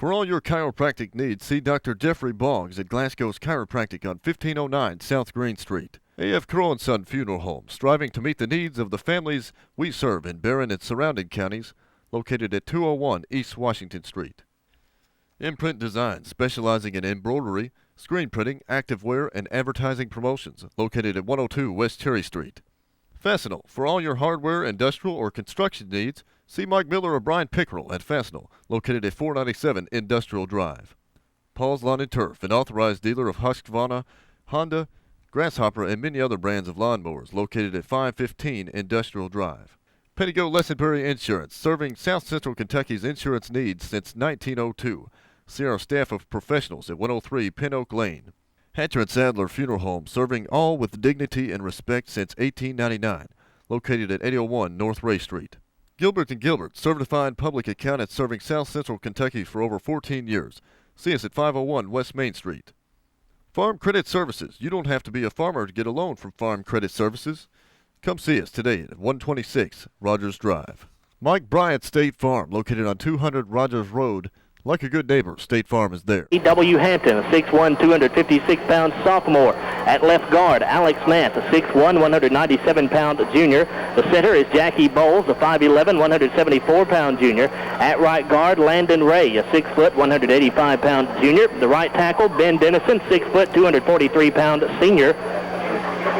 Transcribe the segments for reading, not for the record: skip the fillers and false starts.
For all your chiropractic needs, see Dr. Jeffrey Boggs at Glasgow's Chiropractic on 1509 South Green Street. A.F. Crow & Son Funeral Home, striving to meet the needs of the families we serve in Barron and surrounding counties, located at 201 East Washington Street. Imprint Design, specializing in embroidery, screen printing, activewear, and advertising promotions, located at 102 West Cherry Street. Fastenal, for all your hardware, industrial, or construction needs, see Mike Miller or Brian Pickerel at Fastenal, located at 497 Industrial Drive. Paul's Lawn and Turf, an authorized dealer of Husqvarna, Honda, Grasshopper, and many other brands of lawnmowers, located at 515 Industrial Drive. Pettigo Lessenbury Insurance, serving South Central Kentucky's insurance needs since 1902. See our staff of professionals at 103 Pin Oak Lane. Hatcher and Sadler Funeral Home, serving all with dignity and respect since 1899, located at 801 North Ray Street. Gilbert & Gilbert, certified public accountants serving South Central Kentucky for over 14 years. See us at 501 West Main Street. Farm Credit Services. You don't have to be a farmer to get a loan from Farm Credit Services. Come see us today at 126 Rogers Drive. Mike Bryant State Farm, located on 200 Rogers Road. Like a good neighbor, State Farm is there. E.W. Hampton, a 6'1", 256-pound sophomore. At left guard, Alex Nance, a 6'1", 197-pound junior. The center is Jackie Bowles, a 5'11", 174-pound junior. At right guard, Landon Ray, a 6', 185-pound junior. The right tackle, Ben Dennison, 6', 243-pound senior.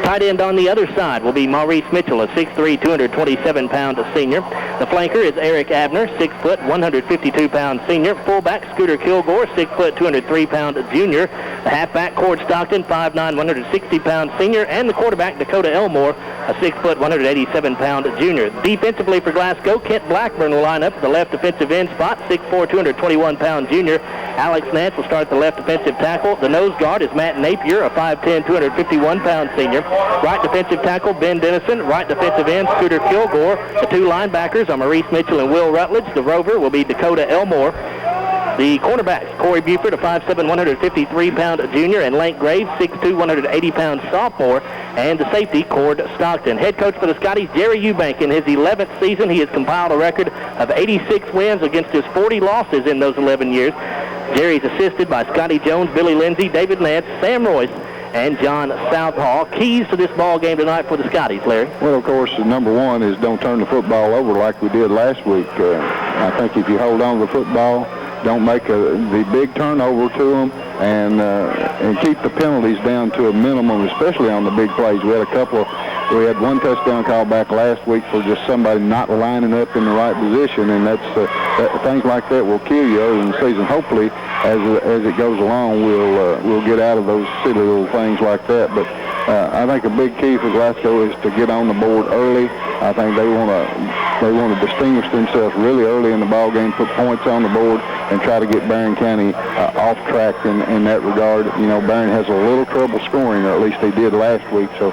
Tight end on the other side will be Maurice Mitchell, a 6'3", 227-pound senior. The flanker is Eric Abner, 6', 152-pound senior. Fullback Scooter Kilgore, 6', 203-pound junior. The halfback Cord Stockton, 5'9", 160-pound senior. And the quarterback Dakota Elmore, a 6', 187-pound junior. Defensively for Glasgow, Kent Blackburn will line up at the left defensive end spot, 6'4", 221-pound junior. Alex Nance will start the left defensive tackle. The nose guard is Matt Napier, a 5'10", 251-pound senior. Right defensive tackle, Ben Dennison. Right defensive end, Scooter Kilgore. The two linebackers are Maurice Mitchell and Will Rutledge. The rover will be Dakota Elmore. The cornerbacks, Corey Buford, a 5'7", 153-pound junior, and Link Graves, 6'2", 180-pound sophomore, and the safety, Cord Stockton. Head coach for the Scotties, Jerry Eubank. In his 11th season, he has compiled a record of 86 wins against his 40 losses in those 11 years. Jerry's assisted by Scotty Jones, Billy Lindsay, David Nance, Sam Royce, and John Southall. Keys to this ball game tonight for the Scotties, Larry? Well, of course, number one is don't turn the football over like we did last week. I think if you hold on to the football, don't make the big turnover to them, and keep the penalties down to a minimum, especially on the big plays. We had one touchdown call back last week for just somebody not lining up in the right position, and things like that will kill you early in the season. Hopefully, as it goes along, we'll get out of those silly little things like that. But I think a big key for Glasgow is to get on the board early. I think they want to distinguish themselves really early in the ball game, put points on the board, and try to get Barron County off track in that regard. You know, Barron has a little trouble scoring, or at least they did last week, so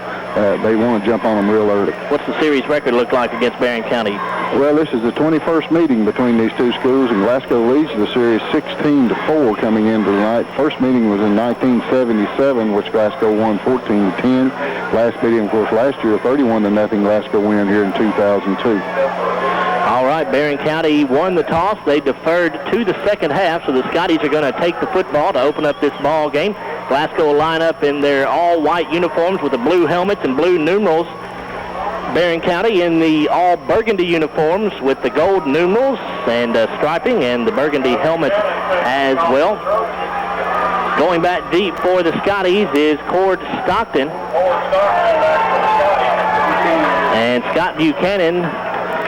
they want to jump on them real early. What's the series record look like against Barron County? Well, this is the 21st meeting between these two schools, and Glasgow leads the series 16-4 coming into tonight. First meeting was in 1977, which Glasgow won 14-10. Last meeting, of course, last year, 31-0 Glasgow win here in 2002. All right, Barron County won the toss. They deferred to the second half, so the Scotties are going to take the football to open up this ball game. Glasgow will line up in their all-white uniforms with the blue helmets and blue numerals. Barron County in the all-burgundy uniforms with the gold numerals and striping and the burgundy helmets as well. Going back deep for the Scotties is Cord Stockton. And Scott Buchanan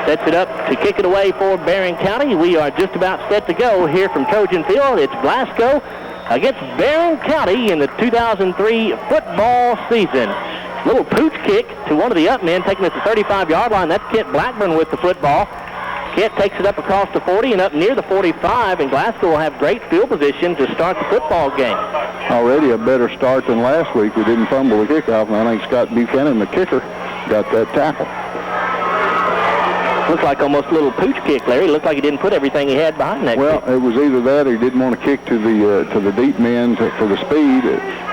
sets it up to kick it away for Barron County. We are just about set to go here from Trojan Field. It's Glasgow against Barron County in the 2003 football season. Little pooch kick to one of the up men, taking it to the 35-yard line. That's Kent Blackburn with the football. Kent takes it up across the 40 and up near the 45, and Glasgow will have great field position to start the football game. Already a better start than last week. We didn't fumble the kickoff, and I think Scott Buchanan, the kicker, got that tackle. Looks like almost a little pooch kick, Larry. Looked like he didn't put everything he had behind that kick. It was either that or he didn't want to kick to the deep men for the speed.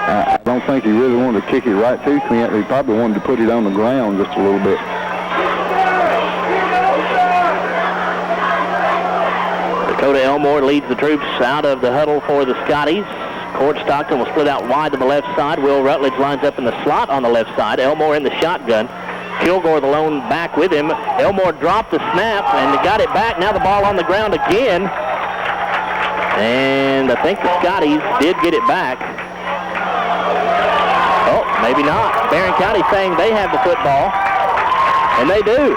I don't think he really wanted to kick it right to Clint. He probably wanted to put it on the ground just a little bit. Dakota Elmore leads the troops out of the huddle for the Scotties. Cord Stockton will split out wide to the left side. Will Rutledge lines up in the slot on the left side. Elmore in the shotgun. Kilgore the lone back with him. Elmore dropped the snap and got it back. Now the ball on the ground again. And I think the Scotties did get it back. Oh, maybe not. Barron County saying they have the football. And they do.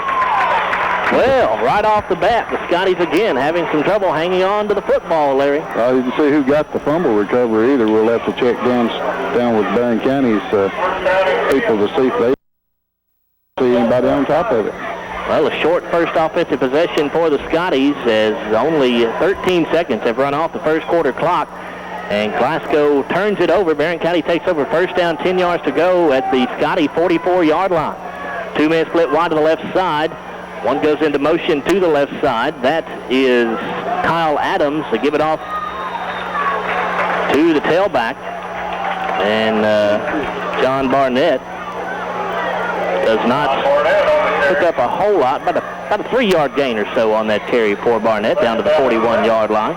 Well, right off the bat, the Scotties again having some trouble hanging on to the football, Larry. Well, you can see who got the fumble recovery either. We'll have to check down with Barron County's people to see if they see anybody on top of it. Well, a short first offensive possession for the Scotties as only 13 seconds have run off the first quarter clock. And Glasgow turns it over. Barron County takes over first down, 10 yards to go at the Scotty 44-yard line. 2-man split wide to the left side. One goes into motion to the left side. That is Kyle Adams. They give it off to the tailback. And John Barnett does not pick up a whole lot, about a 3-yard gain or so on that carry for Barnett down to the 41-yard line.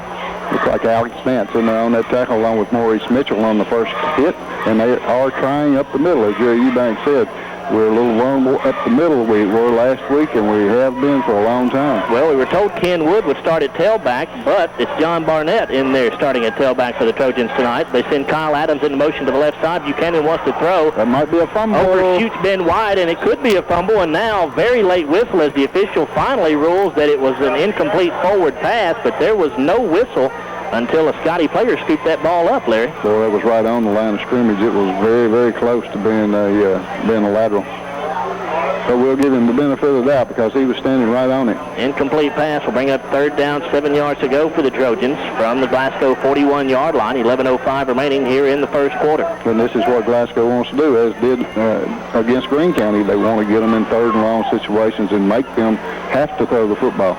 Looks like Alex Nance in there on that tackle along with Maurice Mitchell on the first hit. And they are trying up the middle, as Jerry Eubank said. We're a little vulnerable up the middle we were last week, and we have been for a long time. Well, we were told Ken Wood would start at tailback, but it's John Barnett in there starting at tailback for the Trojans tonight. They send Kyle Adams into motion to the left side. Buchanan wants to throw. That might be a fumble. Overshoots Ben White, and it could be a fumble, and now very late whistle as the official finally rules that it was an incomplete forward pass, but there was no whistle until a Scotty player scooped that ball up, Larry. Boy, that was right on the line of scrimmage. It was very, very close to being a lateral. But we'll give him the benefit of the doubt because he was standing right on it. Incomplete pass will bring up third down, 7 yards to go for the Trojans from the Glasgow 41-yard line. 11:05 remaining here in the first quarter. And this is what Glasgow wants to do, as did against Greene County. They want to get them in third and long situations and make them have to throw the football.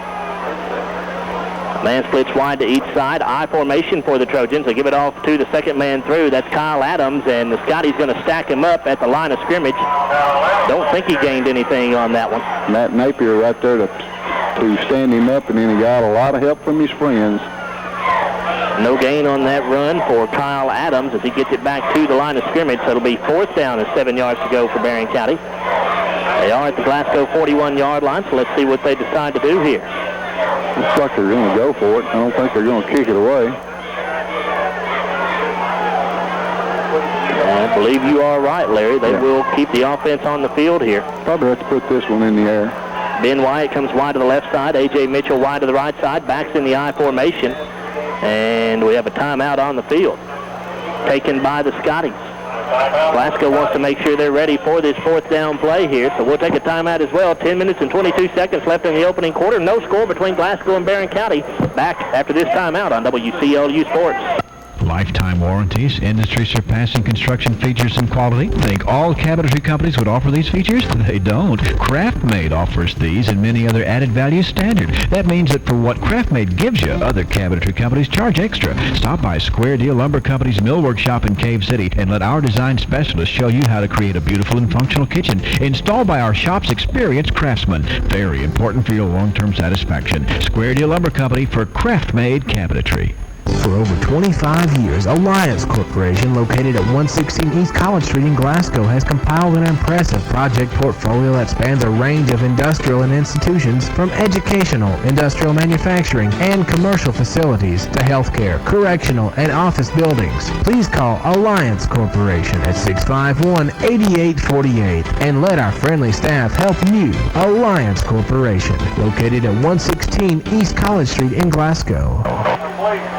Man splits wide to each side. I formation for the Trojans. They give it off to the second man through. That's Kyle Adams, and the Scotty's going to stack him up at the line of scrimmage. Don't think he gained anything on that one. Matt Napier right there to stand him up, and then he got a lot of help from his friends. No gain on that run for Kyle Adams as he gets it back to the line of scrimmage. So it'll be fourth down and 7 yards to go for Barron County. They are at the Glasgow 41-yard line, so let's see what they decide to do here. Looks like they're going to go for it. I don't think they're going to kick it away. I believe you are right, Larry. They will keep the offense on the field here. Probably have to put this one in the air. Ben Wyatt comes wide to the left side. A.J. Mitchell wide to the right side. Backs in the I formation. And we have a timeout on the field taken by the Scotties. Glasgow wants to make sure they're ready for this fourth down play here, so we'll take a timeout as well. 10 minutes and 22 seconds left in the opening quarter. No score between Glasgow and Barron County. Back after this timeout on WCLU Sports. Lifetime warranties, industry-surpassing construction features and quality. Think all cabinetry companies would offer these features? They don't. KraftMaid offers these and many other added value standard. That means that for what KraftMaid gives you, other cabinetry companies charge extra. Stop by Square Deal Lumber Company's millwork shop in Cave City and let our design specialists show you how to create a beautiful and functional kitchen installed by our shop's experienced craftsmen. Very important for your long-term satisfaction. Square Deal Lumber Company for KraftMaid cabinetry. For over 25 years, Alliance Corporation, located at 116 East College Street in Glasgow, has compiled an impressive project portfolio that spans a range of industrial and institutions, from educational, industrial manufacturing, and commercial facilities to healthcare, correctional, and office buildings. Please call Alliance Corporation at 651-8848 and let our friendly staff help you. Alliance Corporation, located at 116 East College Street in Glasgow.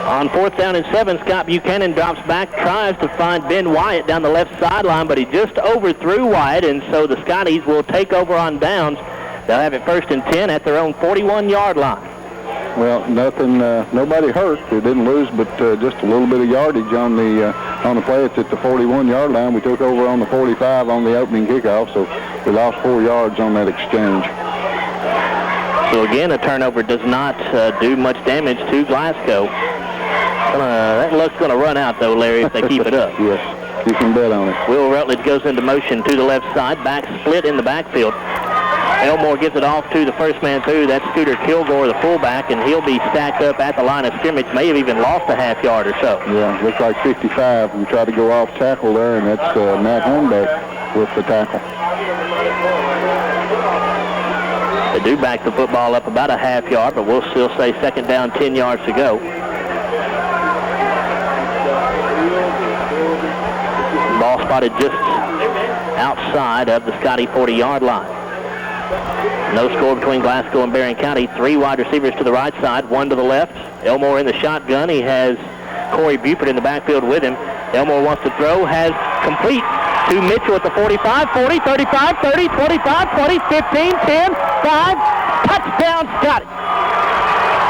On fourth down and 7, Scott Buchanan drops back, tries to find Ben Wyatt down the left sideline, but he just overthrew Wyatt, and so the Scotties will take over on downs. They'll have it first and 10 at their own 41-yard line. Well, nobody hurt. They didn't lose, but just a little bit of yardage on the play. It's at the 41-yard line. We took over on the 45 on the opening kickoff, so we lost 4 yards on that exchange. So again, a turnover does not do much damage to Glasgow. That luck's going to run out, though, Larry, if they keep it up. Yes, you can bet on it. Will Rutledge goes into motion to the left side. Back split in the backfield. Elmore gives it off to the first man through. That's Scooter Kilgore, the fullback, and he'll be stacked up at the line of scrimmage. May have even lost a half yard or so. Yeah, looks like 55. We tried to go off tackle there, and that's Matt Hornbeck with the tackle. They do back the football up about a half yard, but we'll still say second down, 10 yards to go. Ball spotted just outside of the Scotty 40-yard line. No score between Glasgow and Barron County. 3 wide receivers to the right side, 1 to the left. Elmore in the shotgun. He has Corey Buford in the backfield with him. Elmore wants to throw, has complete to Mitchell at the 45, 40, 35, 30, 25, 20, 15, 10, 5. Touchdown, Scotty.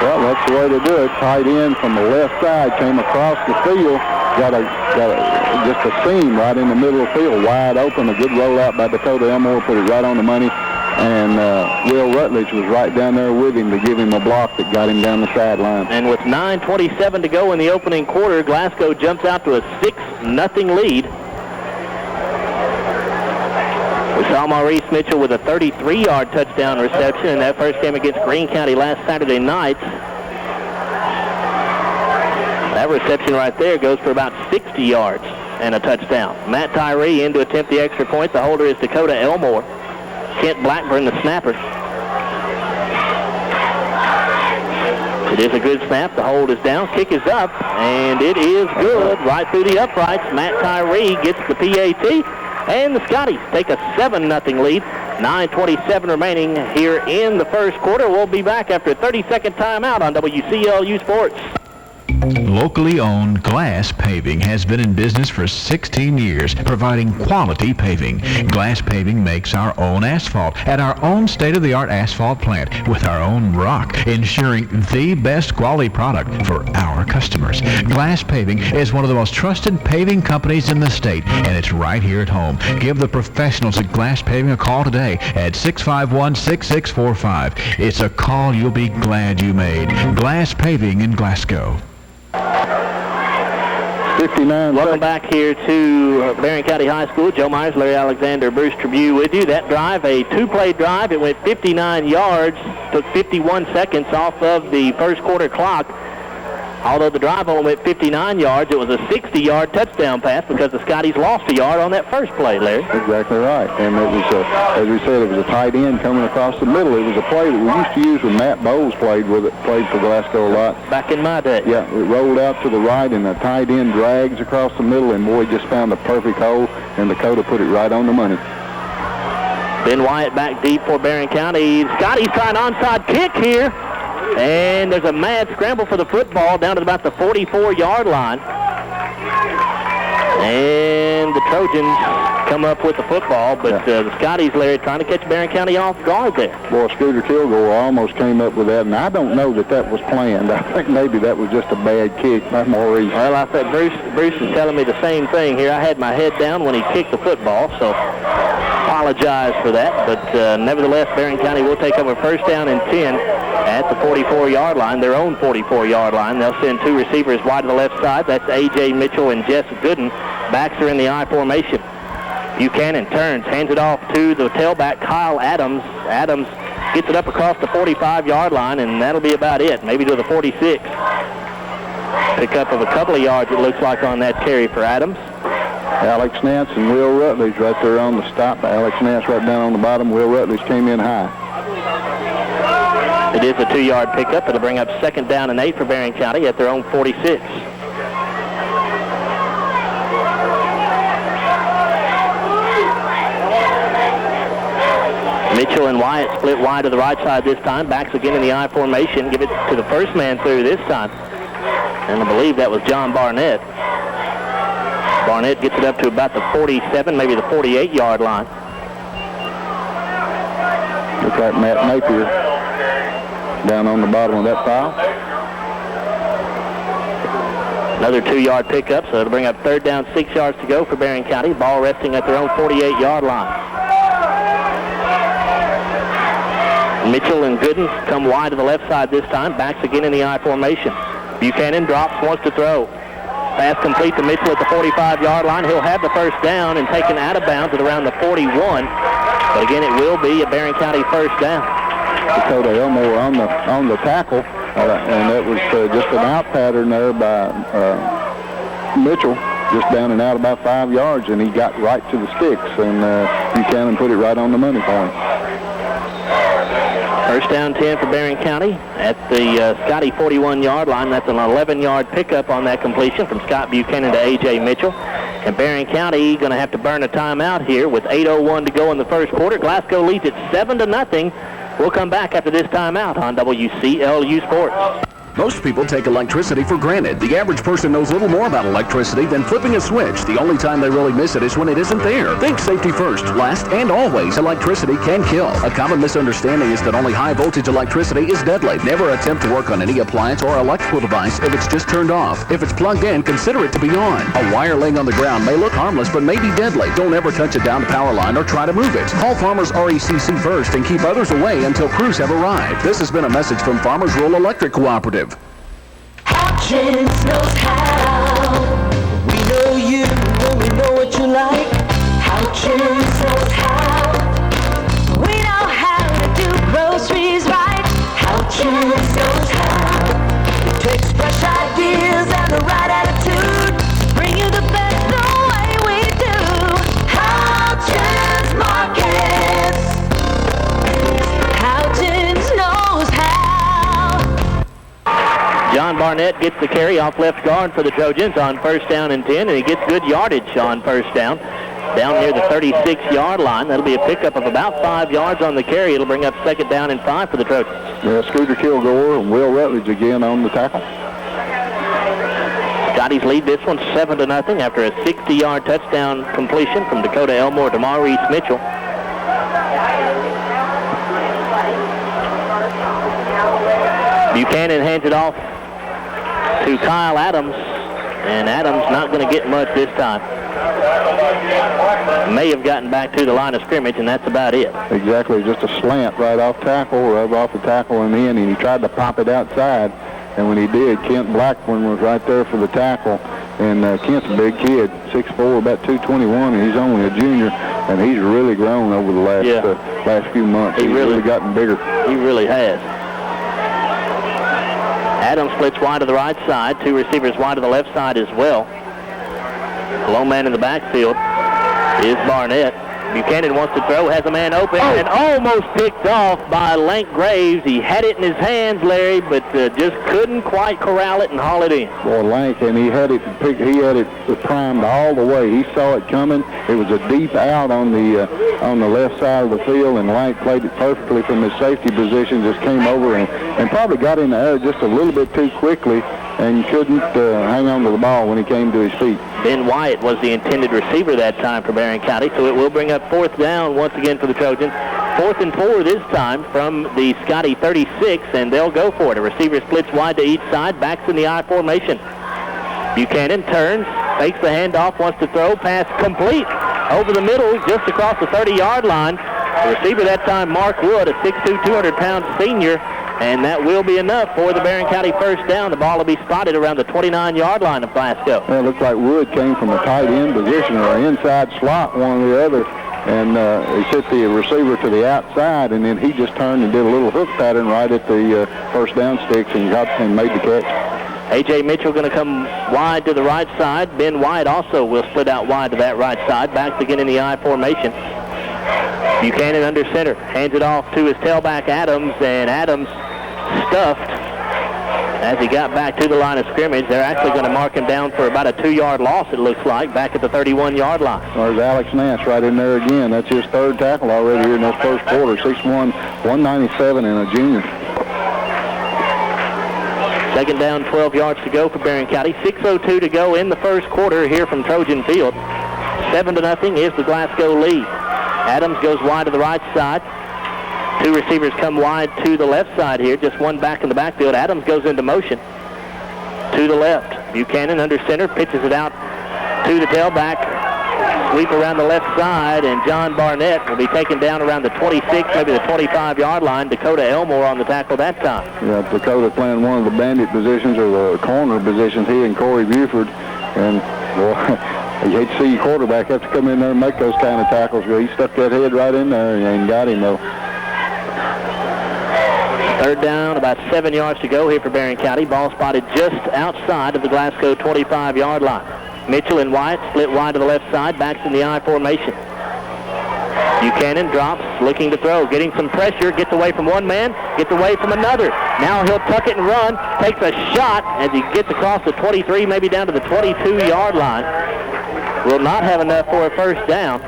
Well, that's the way to do it. Tight end from the left side came across the field, got just a seam right in the middle of the field, wide open. A good rollout by Dakota Elmore, put it right on the money. And Will Rutledge was right down there with him to give him a block that got him down the sideline. And with 9:27 to go in the opening quarter, Glasgow jumps out to a 6-0 lead. We saw Maurice Mitchell with a 33-yard touchdown reception in that first game against Greene County last Saturday night. That reception right there goes for about 60 yards and a touchdown. Matt Tyree in to attempt the extra point. The holder is Dakota Elmore. Kent Blackburn, the snapper. It is a good snap. The hold is down. Kick is up, and it is good right through the uprights. Matt Tyree gets the PAT, and the Scotties take a 7-0 lead. 9:27 remaining here in the first quarter. We'll be back after a 30-second timeout on WCLU Sports. Locally owned Glass Paving has been in business for 16 years, providing quality paving. Glass Paving makes our own asphalt at our own state-of-the-art asphalt plant with our own rock, ensuring the best quality product for our customers. Glass Paving is one of the most trusted paving companies in the state, and it's right here at home. Give the professionals at Glass Paving a call today at 651-6645. It's a call you'll be glad you made. Glass Paving in Glasgow. 59. Welcome back here to Barron County High School. Joe Myers, Larry Alexander, Bruce Tribune with you. That drive, a 2-play drive. It went 59 yards, took 51 seconds off of the first quarter clock. Although the drive only went 59 yards, it was a 60-yard touchdown pass because the Scotties lost a yard on that first play, Larry. Exactly right. And it was, as we said, it was a tight end coming across the middle. It was a play that we used to use when Matt Bowles played for Glasgow a lot. Back in my day. Yeah, it rolled out to the right, and the tight end drags across the middle, and boy, just found a perfect hole, and Dakota put it right on the money. Ben Wyatt back deep for Barron County. Scotty's trying onside kick here. And there's a mad scramble for the football down to about the 44-yard line. And the Trojans come up with the football, but the Scotties, Larry, trying to catch Barron County off guard there. Boy, Scooter Kilgore almost came up with that, and I don't know that was planned. I think maybe that was just a bad kick by Maurice. Well, I think Bruce is telling me the same thing here. I had my head down when he kicked the football, so apologize for that. But nevertheless, Barron County will take over first down and 10 at the 44-yard line, their own 44-yard line. They'll send 2 receivers wide to the left side. That's A.J. Mitchell and Jess Gooden. Backs are in the I formation. Buchanan turns, hands it off to the tailback, Kyle Adams. Adams gets it up across the 45-yard line, and that'll be about it, maybe to the 46. Pickup of a couple of yards, it looks like, on that carry for Adams. Alex Nance and Will Rutledge right there on the stop. Alex Nance right down on the bottom. Will Rutledge came in high. It is a 2-yard pickup. It'll bring up second down and 8 for Barron County at their own 46. Mitchell and Wyatt split wide to the right side this time. Backs again in the I formation. Give it to the first man through this time. And I believe that was John Barnett. Barnett gets it up to about the 47, maybe the 48-yard line. Looks like Matt Napier down on the bottom of that pile. Another 2-yard pickup, so it'll bring up third down, 6 yards to go for Barron County. Ball resting at their own 48-yard line. Mitchell and Gooden come wide to the left side this time. Backs again in the I formation. Buchanan drops, wants to throw. Pass complete to Mitchell at the 45-yard line. He'll have the first down and taken out of bounds at around the 41. But again, it will be a Barron County first down. Dakota Elmore on the tackle, and that was just an out pattern there by Mitchell, just down and out about 5 yards, and he got right to the sticks, and Buchanan put it right on the money for him. First down 10 for Barron County at the Scotty 41-yard line. That's an 11-yard pickup on that completion from Scott Buchanan to A.J. Mitchell. And Barron County going to have to burn a timeout here with 8:01 to go in the first quarter. Glasgow leads it 7-0. We'll come back after this timeout on WCLU Sports. Most people take electricity for granted. The average person knows little more about electricity than flipping a switch. The only time they really miss it is when it isn't there. Think safety first. Last and always, electricity can kill. A common misunderstanding is that only high voltage electricity is deadly. Never attempt to work on any appliance or electrical device if it's just turned off. If it's plugged in, consider it to be on. A wire laying on the ground may look harmless but may be deadly. Don't ever touch a downed power line or try to move it. Call Farmers RECC first and keep others away until crews have arrived. This has been a message from Farmers Rural Electric Cooperative. Houchins knows how. We know you and we know what you like. Houchins knows how. We know how to do groceries right. Houchins knows how. It takes fresh ideas and the right attitude. Bring you the best the way we do. Houchins Markets. Houchins knows how. John Barnett gets the carry off left guard for the Trojans on first down and 10, and he gets good yardage on first down. Down near the 36-yard line. That'll be a pickup of about 5 yards on the carry. It'll bring up second down and 5 for the Trojans. Yeah, Scooter Kilgore and Will Rutledge again on the tackle. Scotties lead this one 7-0 after a 60-yard touchdown completion from Dakota Elmore to Maurice Mitchell. Buchanan hands it off to Kyle Adams, and Adams not going to get much this time. May have gotten back to the line of scrimmage, and that's about it. Exactly, just a slant right off tackle, right off the tackle and in, and he tried to pop it outside, and when he did, Kent Blackburn was right there for the tackle, and Kent's a big kid, 6'4", about 221, and he's only a junior, and he's really grown over the last few months. He's really gotten bigger. He really has. Adams splits wide to the right side, 2 receivers wide to the left side as well. The lone man in the backfield is Barnett. Buchanan wants to throw, has a man open, and almost picked off by Lank Graves. He had it in his hands, Larry, but just couldn't quite corral it and haul it in. Boy, Lank, and he had it primed all the way. He saw it coming. It was a deep out on the left side of the field, and Lank played it perfectly from his safety position, just came over and probably got in the air just a little bit too quickly and couldn't hang on to the ball when he came to his feet. Ben Wyatt was the intended receiver that time for Barron County, so it will bring up fourth down once again for the Trojans. 4th and 4 this time from the Scotty 36, and they'll go for it. A receiver splits wide to each side, backs in the I formation. Buchanan turns, takes the handoff, wants to throw, pass complete over the middle, just across the 30-yard line. The receiver that time, Mark Wood, a 6'2", 200-pound senior, and that will be enough for the Barron County first down. The ball will be spotted around the 29-yard line of Glasgow. Well, it looks like Wood came from a tight end position or an inside slot, one or the other, and he sent the receiver to the outside, and then he just turned and did a little hook pattern right at the first down sticks and made the catch. A.J. Mitchell going to come wide to the right side. Ben White also will split out wide to that right side. Backs again in the I formation. Buchanan under center. Hands it off to his tailback, Adams, and Adams stuffed as he got back to the line of scrimmage. They're actually going to mark him down for about a 2-yard loss, it looks like, back at the 31-yard line. There's Alex Nance right in there again. That's his 3rd tackle already here in this first quarter. 6'1", 197, and a junior. Second down, 12 yards to go for Barron County. 6:02 to go in the first quarter here from Trojan Field. 7-0 is the Glasgow lead. Adams goes wide to the right side. 2 receivers come wide to the left side here. Just one back in the backfield. Adams goes into motion to the left. Buchanan under center, pitches it out to the tailback. Sweep around the left side, and John Barnett will be taken down around the 26, maybe the 25-yard line. Dakota Elmore on the tackle that time. Yeah, Dakota playing one of the bandit positions or the corner positions, he and Corey Buford. And, boy, You hate to see your quarterback have to come in there and make those kind of tackles. He stuck that head right in there and got him, though. Third down, about 7 yards to go here for Barron County. Ball spotted just outside of the Glasgow 25-yard line. Mitchell and Wyatt split wide to the left side, backs in the I formation. Buchanan drops, looking to throw, getting some pressure, gets away from one man, gets away from another. Now he'll tuck it and run, takes a shot as he gets across the 23, maybe down to the 22-yard line. Will not have enough for a first down,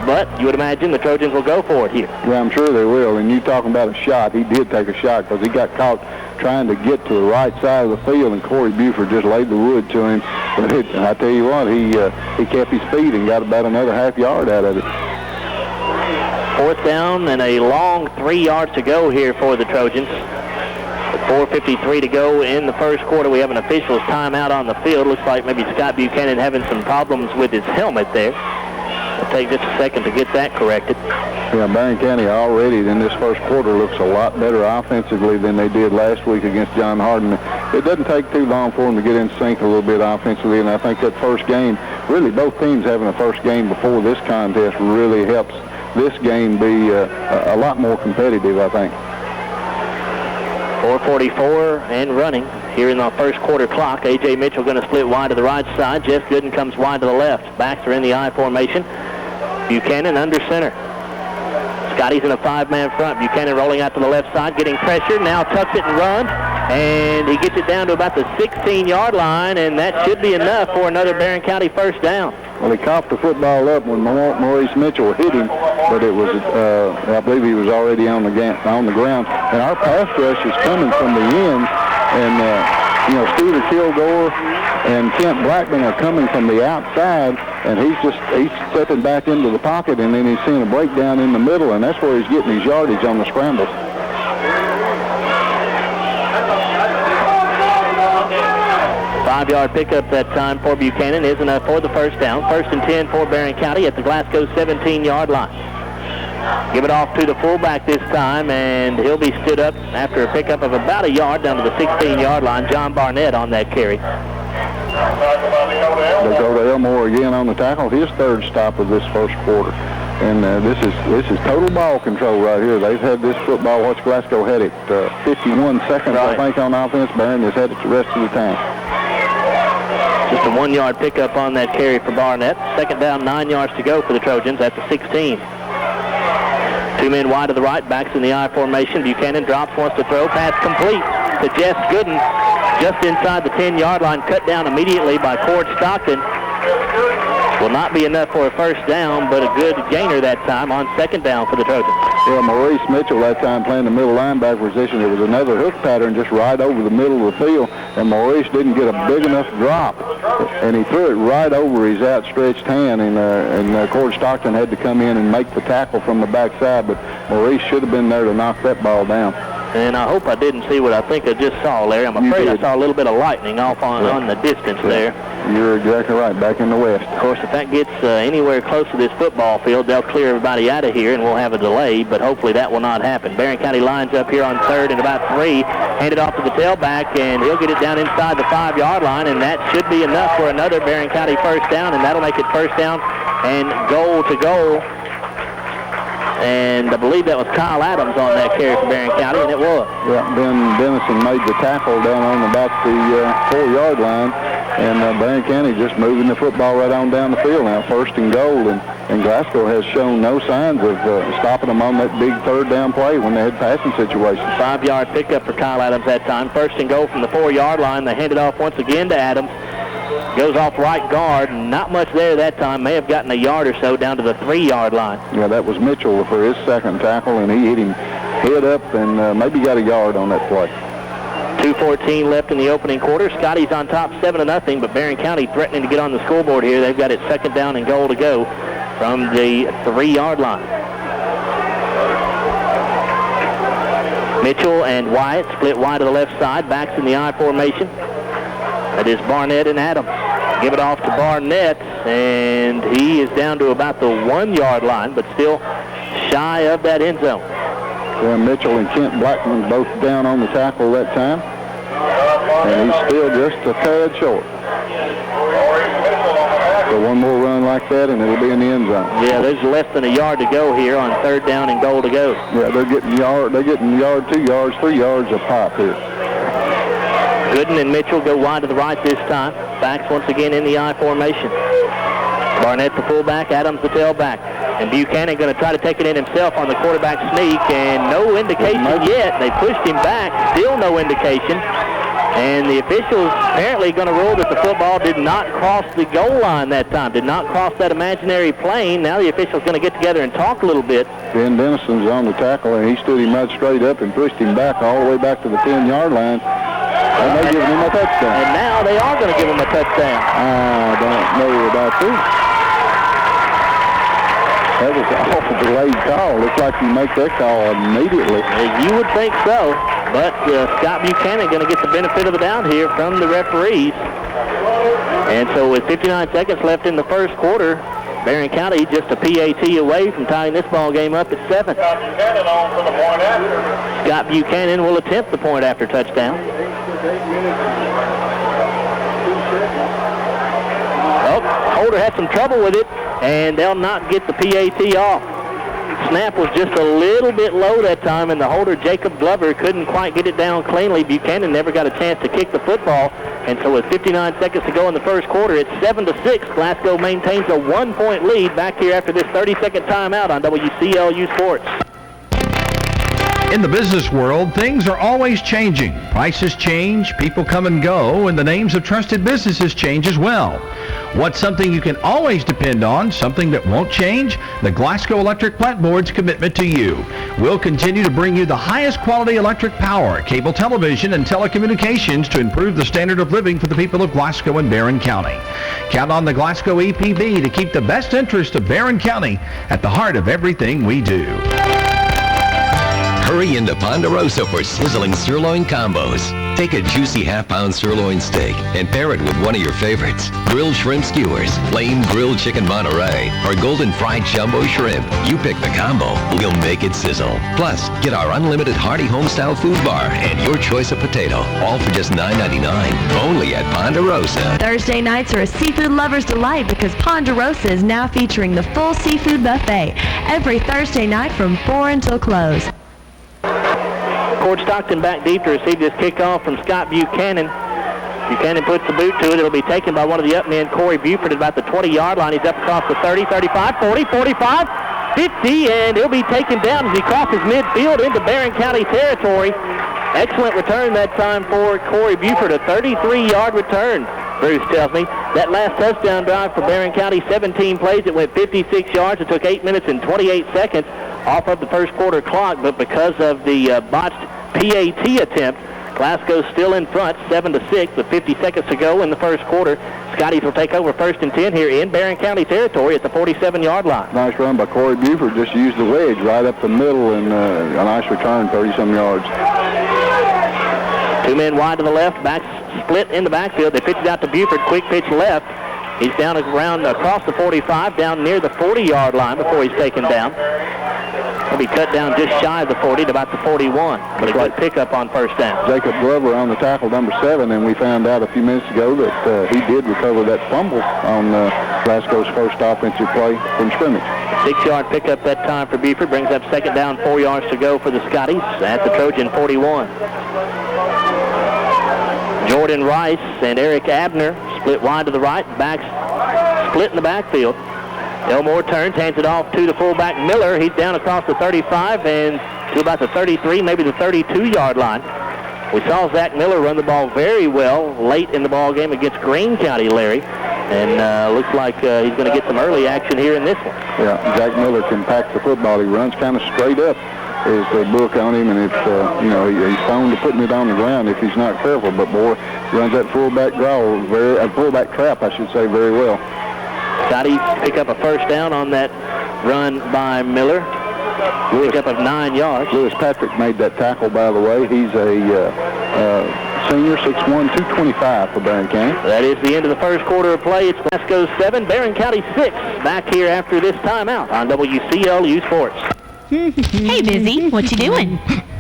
but you would imagine the Trojans will go for it here. Yeah, I'm sure they will. And you talking about a shot, he did take a shot because he got caught trying to get to the right side of the field, and Corey Buford just laid the wood to him. But I tell you what, he kept his feet and got about another half yard out of it. Fourth down and a long 3 yards to go here for the Trojans. With 4:53 to go in the first quarter, we have an official's timeout on the field. Looks like maybe Scott Buchanan having some problems with his helmet there. It'll take just a second to get that corrected. Yeah, Barron County already in this first quarter looks a lot better offensively than they did last week against John Hardin. It doesn't take too long for them to get in sync a little bit offensively, and I think that first game, really both teams having a first game before this contest really helps this game be a lot more competitive, I think. 4:44 and running here in the first quarter clock. A.J. Mitchell going to split wide to the right side. Jeff Gooden comes wide to the left. Backs are in the I formation. Buchanan under center. Scotty's in a 5-man front. Buchanan rolling out to the left side, getting pressure. Now tucks it and runs, and he gets it down to about the 16-yard line, and that should be enough for another Barron County first down. Well, he coughed the football up when Maurice Mitchell hit him, but it was, I believe he was already on the ground. And our pass rush is coming from the ends, and, Steve Kilgore and Kent Blackman are coming from the outside, and he's stepping back into the pocket, and then he's seeing a breakdown in the middle, and that's where he's getting his yardage on the scrambles. Five-yard pickup that time for Buchanan is enough for the first down. 1st and 10 for Barron County at the Glasgow 17-yard line. Give it off to the fullback this time, and he'll be stood up after a pickup of about a yard down to the 16-yard line. John Barnett on that carry. They go to Elmore again on the tackle. His third stop of this first quarter. And this is total ball control right here. They've had this football. What's Glasgow had it 51 seconds, right, I think, on offense. Barron has had it the rest of the time. Just a 1-yard pickup on that carry for Barnett. Second down, 9 yards to go for the Trojans at the 16. 2 men wide to the right, backs in the I formation. Buchanan drops, wants to throw. Pass complete to Jess Gooden just inside the 10-yard line. Cut down immediately by Cord Stockton. Will not be enough for a first down, but a good gainer that time on second down for the Trojans. Yeah, Maurice Mitchell that time playing the middle linebacker position. It was another hook pattern just right over the middle of the field, and Maurice didn't get a big enough drop, and he threw it right over his outstretched hand, and Cord Stockton had to come in and make the tackle from the backside, but Maurice should have been there to knock that ball down. And I hope I didn't see what I think I just saw, Larry. I'm afraid I saw a little bit of lightning off on the distance there. You're exactly right, back in the west. Of course, if that gets anywhere close to this football field, they'll clear everybody out of here, and we'll have a delay, but hopefully that will not happen. Barron County lines up here on 3rd and about 3, handed off to the tailback, and he'll get it down inside the 5-yard line, and that should be enough for another Barron County first down, and that'll make it first down and goal to goal. And I believe that was Kyle Adams on that carry for Barron County, and it was. Yeah, Ben Dennison made the tackle down on about the 4-yard line, and Barron County just moving the football right on down the field now, 1st and goal, and Glasgow has shown no signs of stopping them on that big 3rd down play when they had passing situations. 5-yard pickup for Kyle Adams that time. 1st and goal from the 4-yard line. They hand it off once again to Adams. Goes off right guard. Not much there that time. May have gotten a yard or so down to the 3-yard line. Yeah, that was Mitchell for his second tackle, and he hit him head up and maybe got a yard on that play. 2:14 left in the opening quarter. Scotty's on top 7-0, but Barron County threatening to get on the scoreboard here. They've got it 2nd down and goal to go from the 3-yard line. Mitchell and Wyatt split wide to the left side. Backs in the I formation. That is Barnett and Adams. Give it off to Barnett, and he is down to about the 1-yard line, but still shy of that end zone. Yeah, Mitchell and Kent Blackman both down on the tackle that time, and he's still just a tad short. So one more run like that, and it'll be in the end zone. Yeah, there's less than a yard to go here on 3rd down and goal to go. Yeah, they're getting yard, 2 yards, 3 yards a pop here. Gooden and Mitchell go wide to the right this time. Backs once again in the I formation. Barnett the fullback, Adams the tailback. And Buchanan going to try to take it in himself on the quarterback sneak, and no indication yet. They pushed him back, still no indication. And the officials apparently going to rule that the football did not cross the goal line that time, did not cross that imaginary plane. Now the officials going to get together and talk a little bit. Ben Denison's on the tackle, and he stood him right straight up and pushed him back all the way back to the 10-yard line. And they're giving him a touchdown. And now they are going to give him a touchdown. I don't know about this. That was an awful delayed call. Looks like you make that call immediately. You would think so, but Scott Buchanan going to get the benefit of the doubt here from the referees. And so with 59 seconds left in the first quarter, Barron County just a PAT away from tying this ball game up at 7. Scott Buchanan will attempt the point after touchdown. Oh, Holder had some trouble with it, and they'll not get the PAT off. Snap was just a little bit low that time, and the holder, Jacob Glover, couldn't quite get it down cleanly. Buchanan never got a chance to kick the football, and so with 59 seconds to go in the first quarter, it's 7-6. Glasgow maintains a 1-point lead back here after this 30-second timeout on WCLU Sports. In the business world, things are always changing. Prices change, people come and go, and the names of trusted businesses change as well. What's something you can always depend on, something that won't change? The Glasgow Electric Plant Board's commitment to you. We'll continue to bring you the highest quality electric power, cable television, and telecommunications to improve the standard of living for the people of Glasgow and Barron County. Count on the Glasgow EPB to keep the best interest of Barron County at the heart of everything we do. Hurry into Ponderosa for sizzling sirloin combos. Take a juicy half-pound sirloin steak and pair it with one of your favorites. Grilled shrimp skewers, plain grilled chicken Monterey, or golden fried jumbo shrimp. You pick the combo, we'll make it sizzle. Plus, get our unlimited hearty home-style food bar and your choice of potato, all for just $9.99, only at Ponderosa. Thursday nights are a seafood lover's delight because Ponderosa is now featuring the full seafood buffet every Thursday night from 4 until close. Cord Stockton back deep to receive this kickoff from Scott Buchanan. Buchanan puts the boot to it. It'll be taken by one of the up men, Corey Buford, at about the 20-yard line. He's up across the 30, 35, 40, 45, 50, and he'll be taken down as he crosses midfield into Barron County territory. Excellent return that time for Corey Buford, a 33-yard return, Bruce tells me. That last touchdown drive for Barron County, 17 plays. It went 56 yards. It took 8 minutes and 28 seconds off of the first quarter clock, but because of the botched PAT attempt, Glasgow's still in front, 7-6, with 50 seconds to go in the first quarter. Scotties will take over 1st and 10 here in Barron County territory at the 47-yard line. Nice run by Corey Buford. Just used the wedge right up the middle, and a nice return, 30-some yards. 2 men wide to the left, backs split in the backfield. They pitch it out to Buford, quick pitch left. He's down around across the 45, down near the 40-yard line before he's taken down. He'll be cut down just shy of the 40 to about the 41, but a good pickup on first down. Jacob Glover on the tackle, number 7, and we found out a few minutes ago that he did recover that fumble on Glasgow's first offensive play from scrimmage. 6-yard pickup that time for Buford, brings up 2nd down, 4 yards to go for the Scotties at the Trojan 41. Jordan Rice and Eric Abner split wide to the right, backs split in the backfield. Elmore turns, hands it off to the fullback Miller. He's down across the 35 and to about the 33, maybe the 32-yard line. We saw Zach Miller run the ball very well late in the ball game against Greene County, Larry, and looks like he's going to get some early action here in this one. Yeah, Zach Miller can pack the football. He runs kind of straight up. Is the book on him, and it's he's prone to putting it on the ground if he's not careful. But boy, runs that fullback draw, fullback trap, I should say, very well. Scotty pick up a first down on that run by Miller. Pick up of 9 yards. Lewis Patrick made that tackle, by the way. He's a senior, 6'1", 225 for Barron County. That is the end of the first quarter of play. It's Glasgow 7, Barron County 6. Back here after this timeout on WCLU Sports. Hey, Busy, what you doing?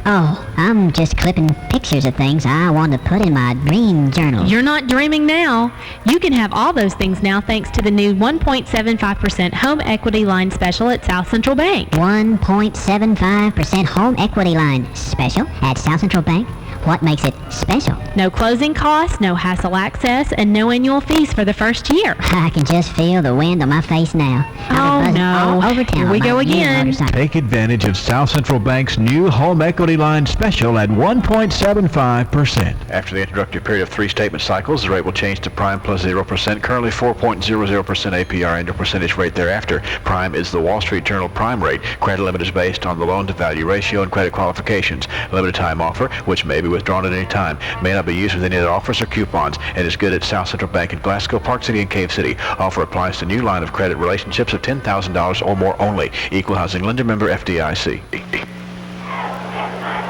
Oh, I'm just clipping pictures of things I want to put in my dream journal. You're not dreaming now. You can have all those things now thanks to the new 1.75% home equity line special at South Central Bank. 1.75% home equity line special at South Central Bank? What makes it special? No closing costs, no hassle access, and no annual fees for the first year. I can just feel the wind on my face now. Oh, no. All over town. Here we go again. Take advantage of South Central Bank's new home equity line special at 1.75%. After the introductory period of 3 statement cycles, the rate will change to prime plus 0%, currently 4.00% APR annual percentage rate thereafter. Prime is the Wall Street Journal prime rate. Credit limit is based on the loan-to-value ratio and credit qualifications. Limited time offer, which may be withdrawn at any time, may not be used with any other offers or coupons, and is good at South Central Bank in Glasgow, Park City, and Cave City. Offer applies to new line of credit relationships of $10,000 or more only. Equal housing lender, member FDIC.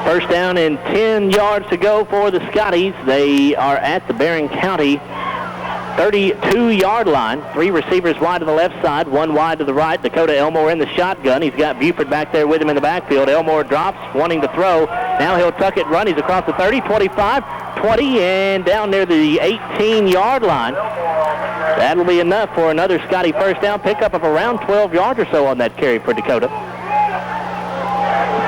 First down and 10 yards to go for the Scotties. They are at the Barron County 32-yard line. 3 receivers wide to the left side, 1 wide to the right. Dakota Elmore in the shotgun. He's got Buford back there with him in the backfield. Elmore drops, wanting to throw. Now he'll tuck it, run. He's across the 30, 25, 20, and down near the 18-yard line. That'll be enough for another Scotty first down pickup of around 12 yards or so on that carry for Dakota.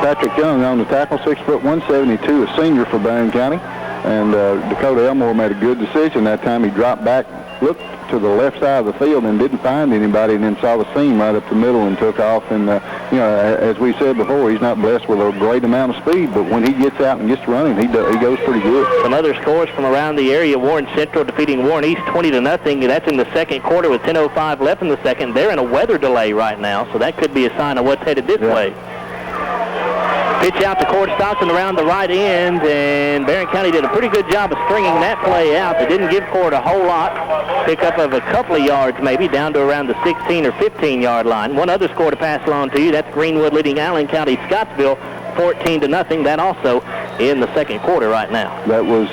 Patrick Young on the tackle, 6 foot 172, a senior for Barron County. And Dakota Elmore made a good decision that time. He dropped back, looked to the left side of the field and didn't find anybody, and then saw the seam right up the middle and took off. And, as we said before, he's not blessed with a great amount of speed, but when he gets out and gets running, he goes pretty good. Some other scores from around the area. Warren Central defeating Warren East 20-0. That's in the second quarter with 10:05 left in the second. They're in a weather delay right now, so that could be a sign of what's headed this way. Pitch out to Cord Stockton around the right end, and Barron County did a pretty good job of stringing that play out. They didn't give Cord a whole lot. Pickup of a couple of yards maybe, down to around the 16 or 15-yard line. One other score to pass along to you, that's Greenwood leading Allen County Scottsville 14-0. That also in the second quarter right now. That was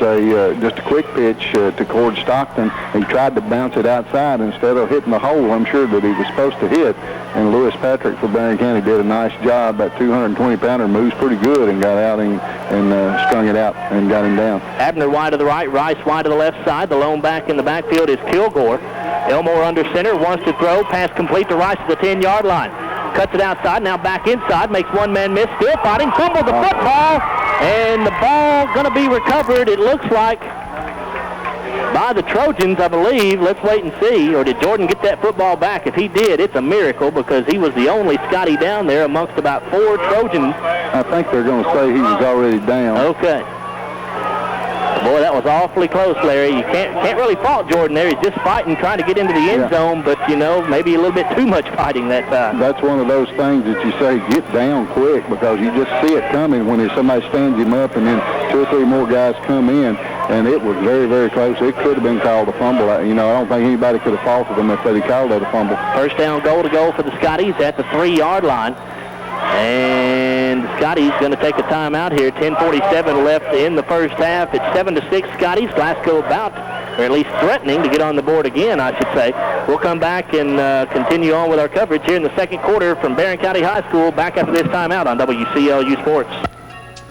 just a quick pitch to Cord Stockton. He tried to bounce it outside instead of hitting the hole, I'm sure, that he was supposed to hit. And Lewis Patrick for Barron County did a nice job. That 220-pounder moves pretty good and got out and strung it out and got him down. Abner wide to the right, Rice wide to the left side. The lone back in the backfield is Kilgore. Elmore under center, wants to throw. Pass complete to Rice at the 10-yard line. Cuts it outside, now back inside, makes one man miss, still fighting, fumbled the football, and the ball going to be recovered, it looks like, by the Trojans, I believe. Let's wait and see. Or did Jordan get that football back? If he did, it's a miracle because he was the only Scotty down there amongst about 4 Trojans. I think they're going to say he was already down. Okay. Boy, that was awfully close, Larry. You can't really fault Jordan there. He's just fighting, trying to get into the end zone, but, maybe a little bit too much fighting that time. That's one of those things that you say, get down quick, because you just see it coming when somebody stands him up and then 2 or 3 more guys come in, and it was very, very close. It could have been called a fumble. I don't think anybody could have faulted them if they'd called it a fumble. First down goal to go for the Scotties at the 3-yard line. And Scotty's going to take a timeout here. 10:47 left in the first half. It's 7-6 Scotty's. Glasgow about, or at least threatening to get on the board again, I should say. We'll come back and continue on with our coverage here in the second quarter from Barron County High School back after this timeout on WCLU Sports.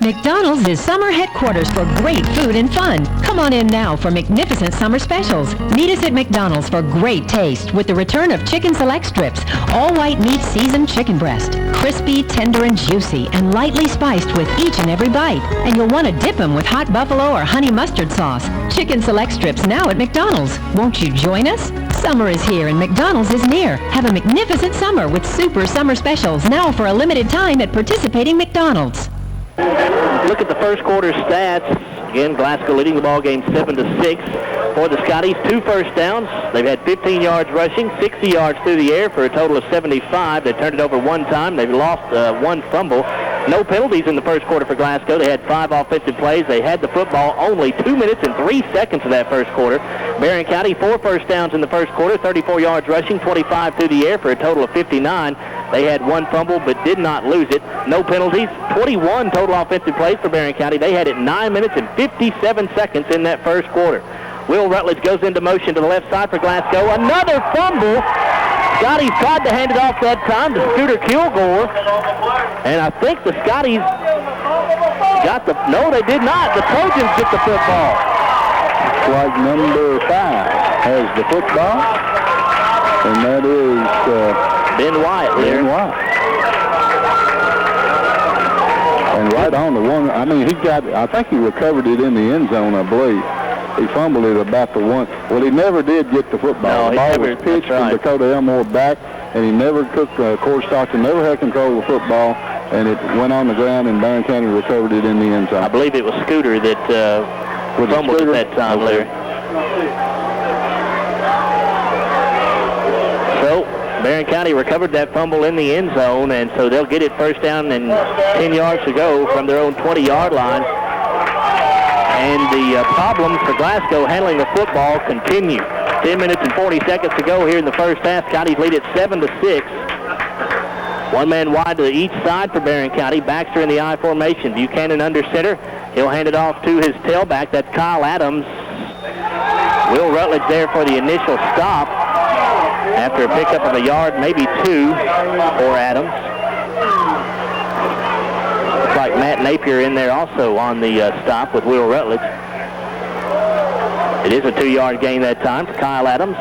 McDonald's is summer headquarters for great food and fun. Come on in now for magnificent summer specials. Meet us at McDonald's for great taste with the return of chicken select strips, all white meat seasoned chicken breast. Crispy, tender, and juicy, and lightly spiced with each and every bite. And you'll want to dip them with hot buffalo or honey mustard sauce. Chicken select strips now at McDonald's. Won't you join us? Summer is here and McDonald's is near. Have a magnificent summer with super summer specials now for a limited time at participating McDonald's. Look at the first quarter stats. Again, Glasgow leading the ball game 7-6 for the Scotties. 2 first downs. They've had 15 yards rushing, 60 yards through the air for a total of 75. They turned it over 1 time. They've lost 1 fumble. No penalties in the first quarter for Glasgow. They had 5 offensive plays. They had the football only 2 minutes and 3 seconds of that first quarter. Barron County, 4 first downs in the first quarter, 34 yards rushing, 25 through the air for a total of 59. They had 1 fumble but did not lose it. No penalties. 21 total offensive plays for Barron County. They had it 9 minutes and 57 seconds in that first quarter. Will Rutledge goes into motion to the left side for Glasgow. Another fumble. Scotties tried to hand it off that time to Scooter Kilgore. And I think the Scotties got the, no, they did not. The Trojans get the football. Like number 5 has the football, and that is Ben White there. Ben White. And right on the one, I mean, I think he recovered it in the end zone, I believe. He fumbled it about the one. Well, he never did get the football. No, the ball was pitched from Dakota Elmore back, and he never took, Corey Stockton never had control of the football, and it went on the ground, and Barron County recovered it in the end zone. I believe it was Scooter that fumbled at that time, Larry. So, Barron County recovered that fumble in the end zone, and so they'll get it first down and 10 yards to go from their own 20-yard line. And the problems for Glasgow handling the football continue. 10 minutes and 40 seconds to go here in the first half. County's lead at 7-6. One man wide to each side for Barron County. Baxter in the I formation. Buchanan under center. He'll hand it off to his tailback. That's Kyle Adams. Will Rutledge there for the initial stop after a pickup of a yard, maybe 2 for Adams. Looks like Matt Napier in there also on the stop with Will Rutledge. It is a 2-yard gain that time for Kyle Adams.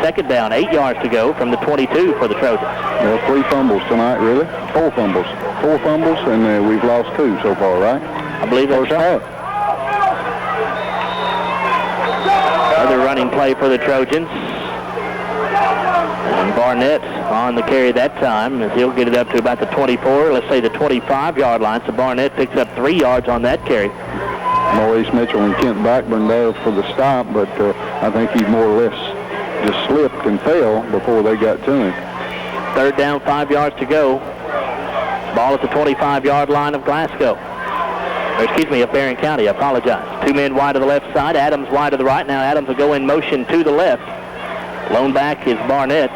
Second down, 8 yards to go from the 22 for the Trojans. Well, 3 fumbles tonight, really. 4 fumbles. 4 fumbles, and we've lost 2 so far, right? I believe that's right. Another running play for the Trojans. And Barnett on the carry that time as he'll get it up to about the 24, let's say the 25-yard line. So Barnett picks up 3 yards on that carry. Maurice Mitchell and Kent Blackburn there for the stop, but I think he more or less just slipped and fell before they got to him. Third down, 5 yards to go. Ball at the 25-yard line of Glasgow. Of Barron County, I apologize. 2 men wide to the left side, Adams wide to the right. Now Adams will go in motion to the left. Lone back is Barnett.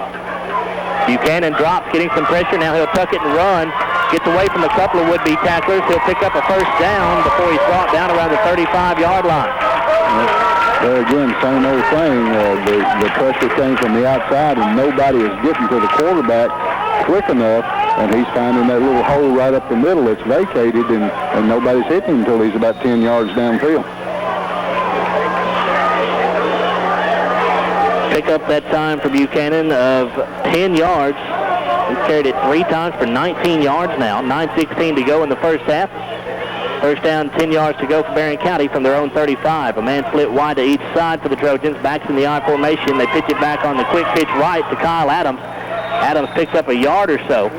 Buchanan drops, getting some pressure. Now he'll tuck it and run. Gets away from a couple of would-be tacklers. He'll pick up a first down before he's brought down around the 35-yard line. There again, same old thing. The pressure came from the outside, and nobody is getting to the quarterback quick enough, and he's finding that little hole right up the middle that's vacated, and nobody's hitting him until he's about 10 yards downfield. Pick up that time for Buchanan of 10 yards. He's carried it 3 times for 19 yards now. 9:16 to go in the first half. First down, 10 yards to go for Barron County from their own 35. A man split wide to each side for the Trojans. Backs in the I formation. They pitch it back on the quick pitch right to Kyle Adams. Adams picks up a yard or so.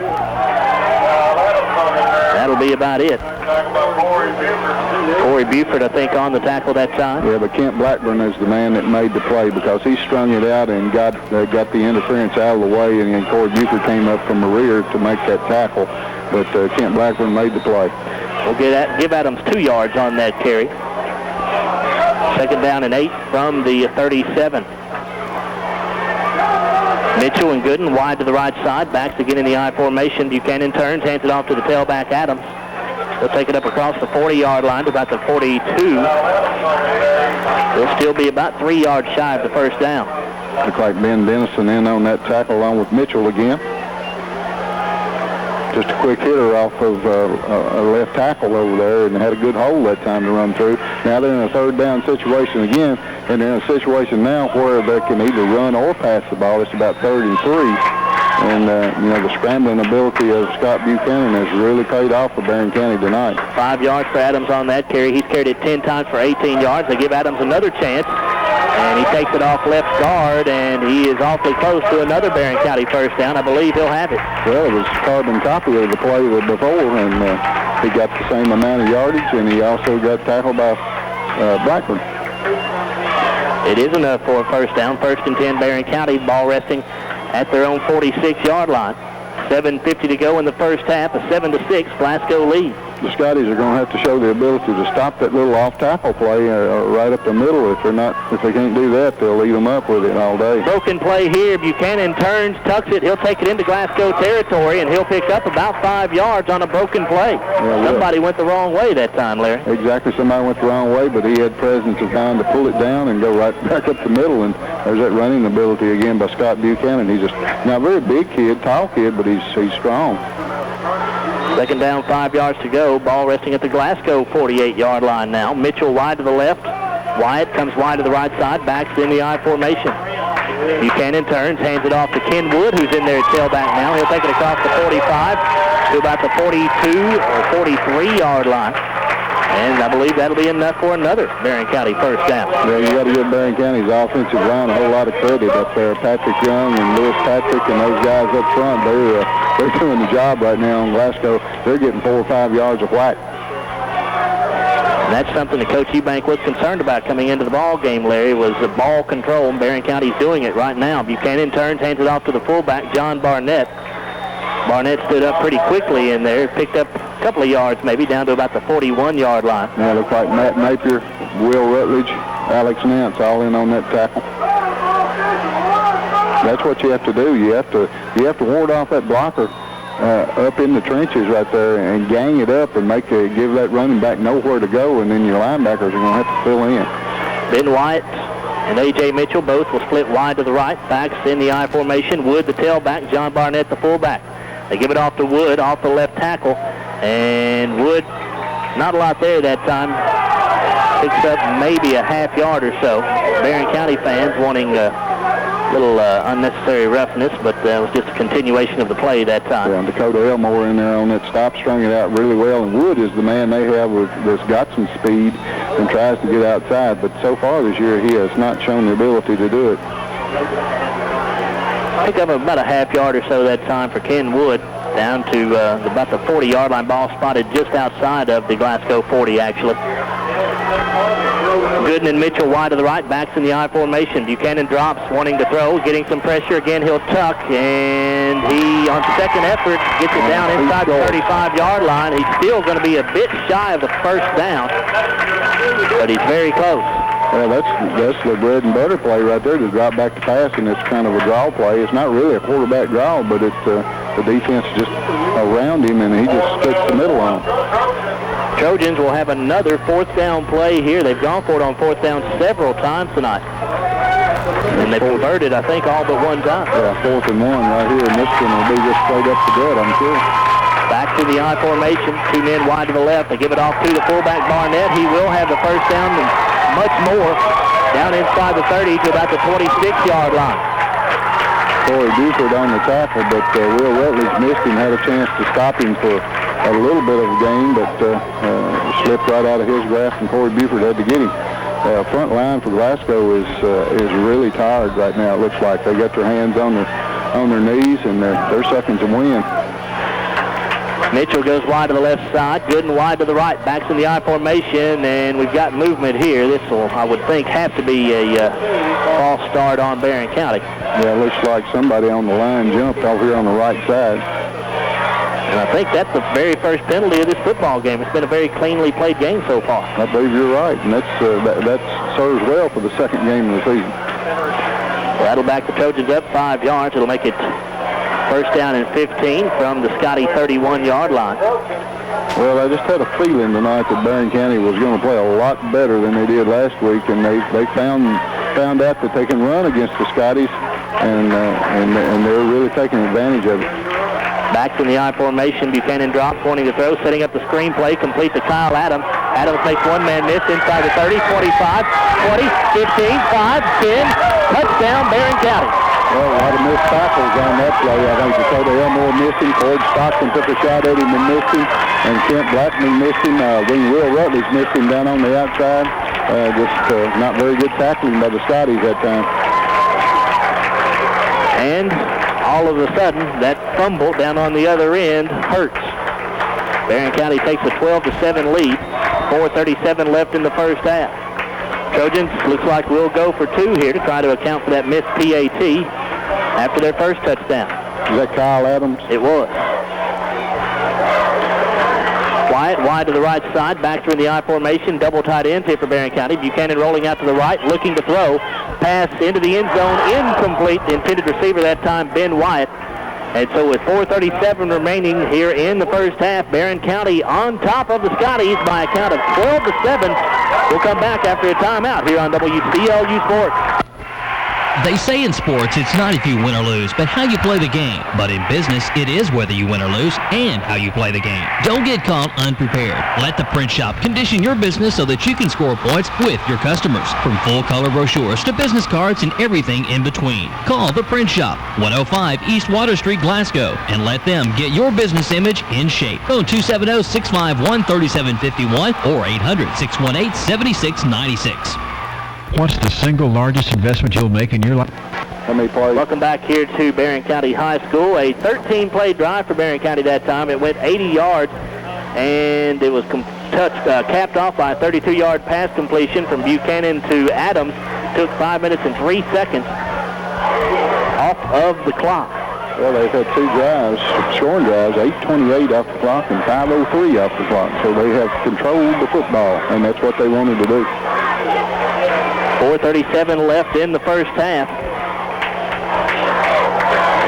That'll be about it. Corey Buford, I think, on the tackle that time. Yeah, but Kent Blackburn is the man that made the play because he strung it out and got the interference out of the way, and then Corey Buford came up from the rear to make that tackle. But Kent Blackburn made the play. We'll give Adams 2 yards on that carry. Second down and 8 from the 37. Mitchell and Gooden wide to the right side. Backs again in the I formation. Buchanan turns, hands it off to the tailback, Adams. They'll take it up across the 40-yard line to about the 42. They'll still be about 3 yards shy of the first down. Looks like Ben Dennison in on that tackle along with Mitchell again. Just a quick hitter off of a left tackle over there, and had a good hole that time to run through. Now they're in a third down situation again, and they're in a situation now where they can either run or pass the ball. It's about 3rd and 3. And, the scrambling ability of Scott Buchanan has really paid off for Barron County tonight. 5 yards for Adams on that carry. He's carried it 10 times for 18 yards. They give Adams another chance, and he takes it off left guard, and he is awfully close to another Barron County first down. I believe he'll have it. Well, it was carbon copy of the play before, and he got the same amount of yardage, and he also got tackled by Blackburn. It is enough for a first down. 1st and 10, Barron County, ball resting at their own 46-yard line. 7:50 to go in the first half, a 7-6 Glasgow lead. The Scotties are going to have to show the ability to stop that little off-tackle play right up the middle. If they can't do that, they'll lead them up with it all day. Broken play here. Buchanan turns, tucks it. He'll take it into Glasgow territory, and he'll pick up about 5 yards on a broken play. Yeah, somebody went the wrong way that time, Larry. Exactly. Somebody went the wrong way, but he had presence of mind to pull it down and go right back up the middle, and there's that running ability again by Scott Buchanan. He's just now a very big kid, tall kid, but he's strong. Second down, 5 yards to go. Ball resting at the Glasgow 48-yard line now. Mitchell wide to the left. Wyatt comes wide to the right side, backs in the I formation. Buchanan turns, hands it off to Ken Wood, who's in there at tailback now. He'll take it across the 45 to about the 42 or 43-yard line. And I believe that'll be enough for another Barron County first down. Yeah, you got to give Barron County's offensive line a whole lot of credit up there. Patrick Young and Lewis Patrick and those guys up front, they're doing the job right now in Glasgow. They're getting 4 or 5 yards of whack. And that's something that Coach Eubank was concerned about coming into the ball game, Larry, was the ball control. Barron County's doing it right now. Buchanan turns, hands it off to the fullback, John Barnett. Barnett stood up pretty quickly in there, picked up a couple of yards maybe, down to about the 41-yard line. Yeah, looks like Matt Napier, Will Rutledge, Alex Nance all in on that tackle. That's what you have to do. You have to ward off that blocker up in the trenches right there and gang it up and give that running back nowhere to go, and then your linebackers are going to have to fill in. Ben White and A.J. Mitchell both will split wide to the right. Backs in the I formation. Wood the tailback, John Barnett the fullback. They give it off to Wood, off the left tackle. And Wood, not a lot there that time. Picks up maybe a half yard or so. Barron County fans wanting a little unnecessary roughness, but it was just a continuation of the play that time. Yeah, and Dakota Elmore in there on that stop, strung it out really well. And Wood is the man they have that's got some speed and tries to get outside. But so far this year, he has not shown the ability to do it. Pick up about a half yard or so that time for Ken Wood, down to about the 40-yard line. Ball spotted just outside of the Glasgow 40, actually. Gooden and Mitchell wide to the right, backs in the I formation. Buchanan drops, wanting to throw, getting some pressure. Again, he'll tuck, and he, on second effort, gets it down inside the 35-yard line. He's still going to be a bit shy of the first down, but he's very close. Well, that's the bread and butter play right there, to drop back to pass, and it's kind of a draw play. It's not really a quarterback draw, but it's the defense just around him, and he just splits the middle on him. Trojans will have another fourth down play here. They've gone for it on fourth down several times tonight. And they've converted, I think, all but one time. Yeah, 4th and 1 right here, and this one will be just straight up the gut, I'm sure. Back to the I formation, 2 men wide to the left. They give it off to the fullback, Barnett. He will have the first down and much more, down inside the 30 to about the 26-yard line. Corey Buford on the tackle, but Will Rutledge missed him, had a chance to stop him for a little bit of a gain, but slipped right out of his grasp, and Corey Buford had to get him. Front line for Glasgow is really tired right now. It looks like they got their hands on their knees, and they're sucking some wind. Mitchell goes wide to the left side, Gooden wide to the right, backs in the I formation, and we've got movement here. This will, I would think, have to be a false start on Barron County. Yeah, it looks like somebody on the line jumped over here on the right side. And I think that's the very first penalty of this football game. It's been a very cleanly played game so far. I believe you're right, and that serves well for the second game of the season. That'll back the Trojans up 5 yards. It'll make it first down and 15 from the Scotty 31-yard line. Well, I just had a feeling tonight that Barron County was going to play a lot better than they did last week, and they found out that they can run against the Scotties, and they're really taking advantage of it. Back in the I formation, Buchanan drops, wanting to throw, setting up the screenplay, complete to Kyle Adams. Adams makes one man miss inside the 30, 25, 20, 15, 5, 10, touchdown Barron County. Well, a lot of missed tackles on that play. I think Dakota Elmore missed him. Ford Stockton took a shot at him and missed him. And Kent Blackman missed him. Will Rutledge missed him down on the outside. Not very good tackling by the Scotties that time. And all of a sudden, that fumble down on the other end hurts. Barron County takes a 12-7 lead. 4:37 left in the first half. Trojans looks like we'll go for 2 here to try to account for that missed PAT after their first touchdown. Is that Kyle Adams? It was. Wyatt wide to the right side, back through the I formation, double tight ends here for Barron County. Buchanan rolling out to the right, looking to throw. Pass into the end zone, incomplete. The intended receiver that time, Ben Wyatt. And so with 4:37 remaining here in the first half, Barron County on top of the Scotties by a count of 12-7. 12 to 7. We'll come back after a timeout here on WCLU Sports. Well, that'll back the Trojans up 5 yards. It'll make it first down and 15 from the Scotty 31-yard line. They say in sports, it's not if you win or lose, but how you play the game. But in business, it is whether you win or lose and how you play the game. Don't get caught unprepared. Let the print shop condition your business so that you can score points with your customers. From full-color brochures to business cards and everything in between. Call the print shop, 105 East Water Street, Glasgow, and let them get your business image in shape. Phone 270-651-3751 or 800-618-7696. What's the single largest investment you'll make in your life? Welcome back here to Barron County High School. A 13-play drive for Barron County that time. It went 80 yards, and it was capped off by a 32-yard pass completion from Buchanan to Adams. Took 5 minutes and 3 seconds off of the clock. Well, they've had two drives, scoring drives, 8:28 off the clock and 5:03 off the clock. So they have controlled the football, and that's what they wanted to do. 4:37 left in the first half.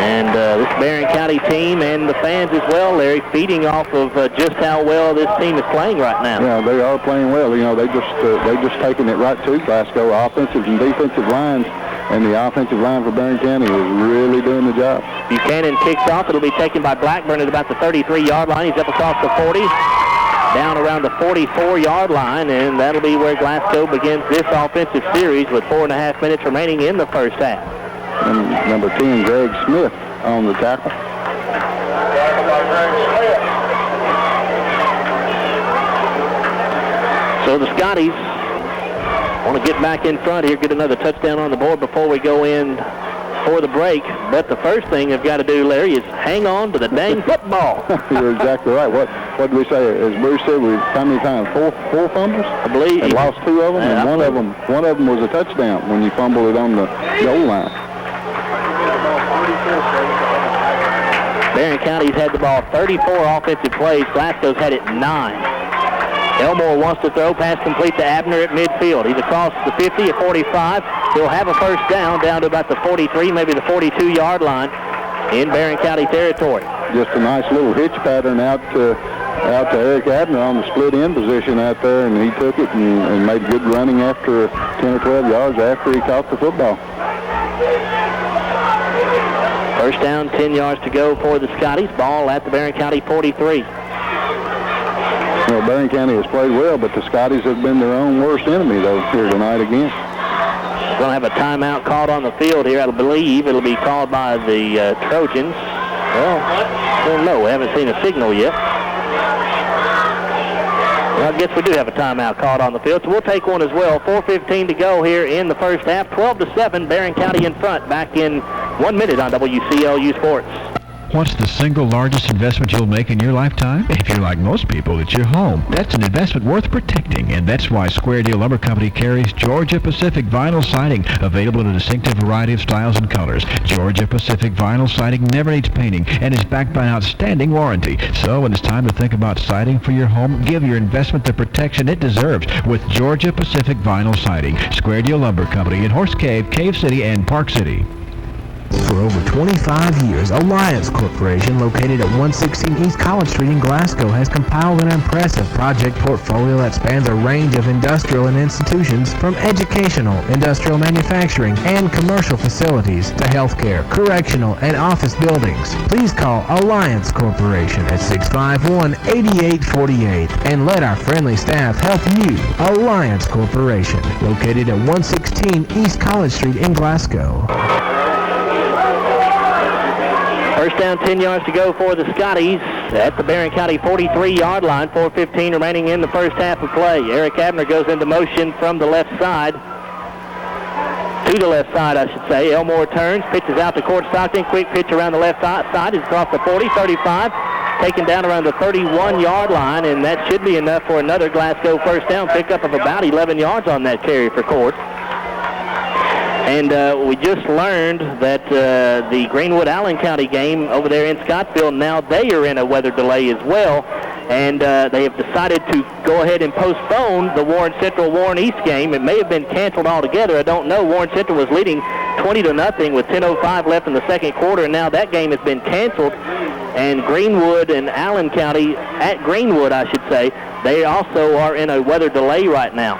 And this Barron County team and the fans as well, Larry, feeding off of just how well this team is playing right now. Yeah, they are playing well. You know, they just taking it right to Glasgow. Offensive and defensive lines, and the offensive line for Barron County is really doing the job. Buchanan kicks off. It'll be taken by Blackburn at about the 33-yard line. He's up across the 40, down around the 44-yard line, and that'll be where Glasgow begins this offensive series with 4.5 minutes remaining in the first half. And number 10, Greg Smith on the tackle. So the Scotties want to get back in front here, get another touchdown on the board before we go in for the break. But the first thing they've got to do, Larry, is hang on to the dang football. You're exactly right. What did we say? As Bruce said, how many times? Four fumbles? I believe. And lost two of them, and one of them was a touchdown when you fumbled it on the goal line. Barron County's had the ball 34 offensive plays. Glasgow's had it 9. Elmore wants to throw, pass complete to Abner at midfield. He's across the 50 at 45. He'll have a first down to about the 43, maybe the 42-yard line in Barron County territory. Just a nice little hitch pattern out to Eric Abner on the split end position out there, and he took it and made good running after 10 or 12 yards after he caught the football. First down, 10 yards to go for the Scotties. Ball at the Barron County 43. Well, Barron County has played well, but the Scotties have been their own worst enemy, though, here tonight again. We're going to have a timeout called on the field here. I believe it'll be called by the Trojans. Well, I don't know. We haven't seen a signal yet. Well, I guess we do have a timeout called on the field, so we'll take one as well. 4:15 to go here in the first half. 12-7, Barron County in front. Back in 1 minute on WCLU Sports. What's the single largest investment you'll make in your lifetime? If you're like most people, it's your home. That's an investment worth protecting, and that's why Square Deal Lumber Company carries Georgia Pacific vinyl siding, available in a distinctive variety of styles and colors. Georgia Pacific vinyl siding never needs painting and is backed by an outstanding warranty. So when it's time to think about siding for your home, give your investment the protection it deserves with Georgia Pacific vinyl siding. Square Deal Lumber Company in Horse Cave, Cave City, and Park City. For over 25 years, Alliance Corporation, located at 116 East College Street in Glasgow, has compiled an impressive project portfolio that spans a range of industrial and institutions, from educational, industrial manufacturing, and commercial facilities to healthcare, correctional, and office buildings. Please call Alliance Corporation at 651-8848 and let our friendly staff help you. Alliance Corporation, located at 116 East College Street in Glasgow. First down, 10 yards to go for the Scotties at the Barron County 43-yard line. 4:15 remaining in the first half of play. Eric Abner goes into motion from the left side. To the left side, I should say. Elmore turns, pitches out to Court Stockton. Quick pitch around the left side. He's across the 40, 35. Taken down around the 31-yard line, and that should be enough for another Glasgow first down. Pickup of about 11 yards on that carry for Court. And we just learned that the Greenwood-Allen County game over there in Scottsville, now they are in a weather delay as well. And they have decided to go ahead and postpone the Warren Central-Warren East game. It may have been canceled altogether. I don't know. Warren Central was leading 20-0 with 10:05 left in the second quarter, and now that game has been canceled. And Greenwood and Allen County, at Greenwood I should say, they also are in a weather delay right now.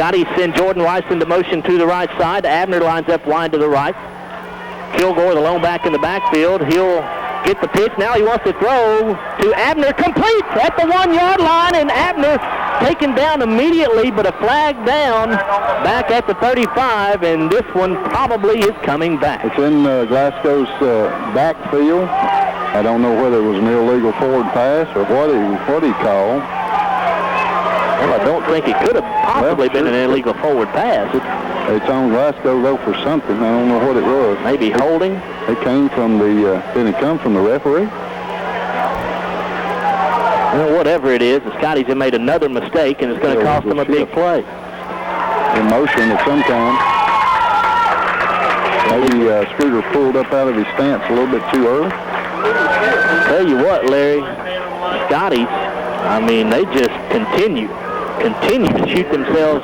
Scotty send Jordan Weiss into motion to the right side. Abner lines up wide to the right. Kilgore, the lone back in the backfield. He'll get the pitch. Now he wants to throw to Abner. Complete at the 1 yard line, and Abner taken down immediately, but a flag down back at the 35, and this one probably is coming back. It's in Glasgow's backfield. I don't know whether it was an illegal forward pass or what he called. Well, I don't think it could have possibly been an illegal forward pass. It's on Glasgow, though, for something. I don't know what it was. Maybe holding? It came from the, didn't it come from the referee? Well, whatever it is, the Scotties have made another mistake, and it's going to cost them a big play. Emotion of some kind. Maybe Scooter pulled up out of his stance a little bit too early. Tell you what, Larry, the Scotties, I mean, they just continue to shoot themselves.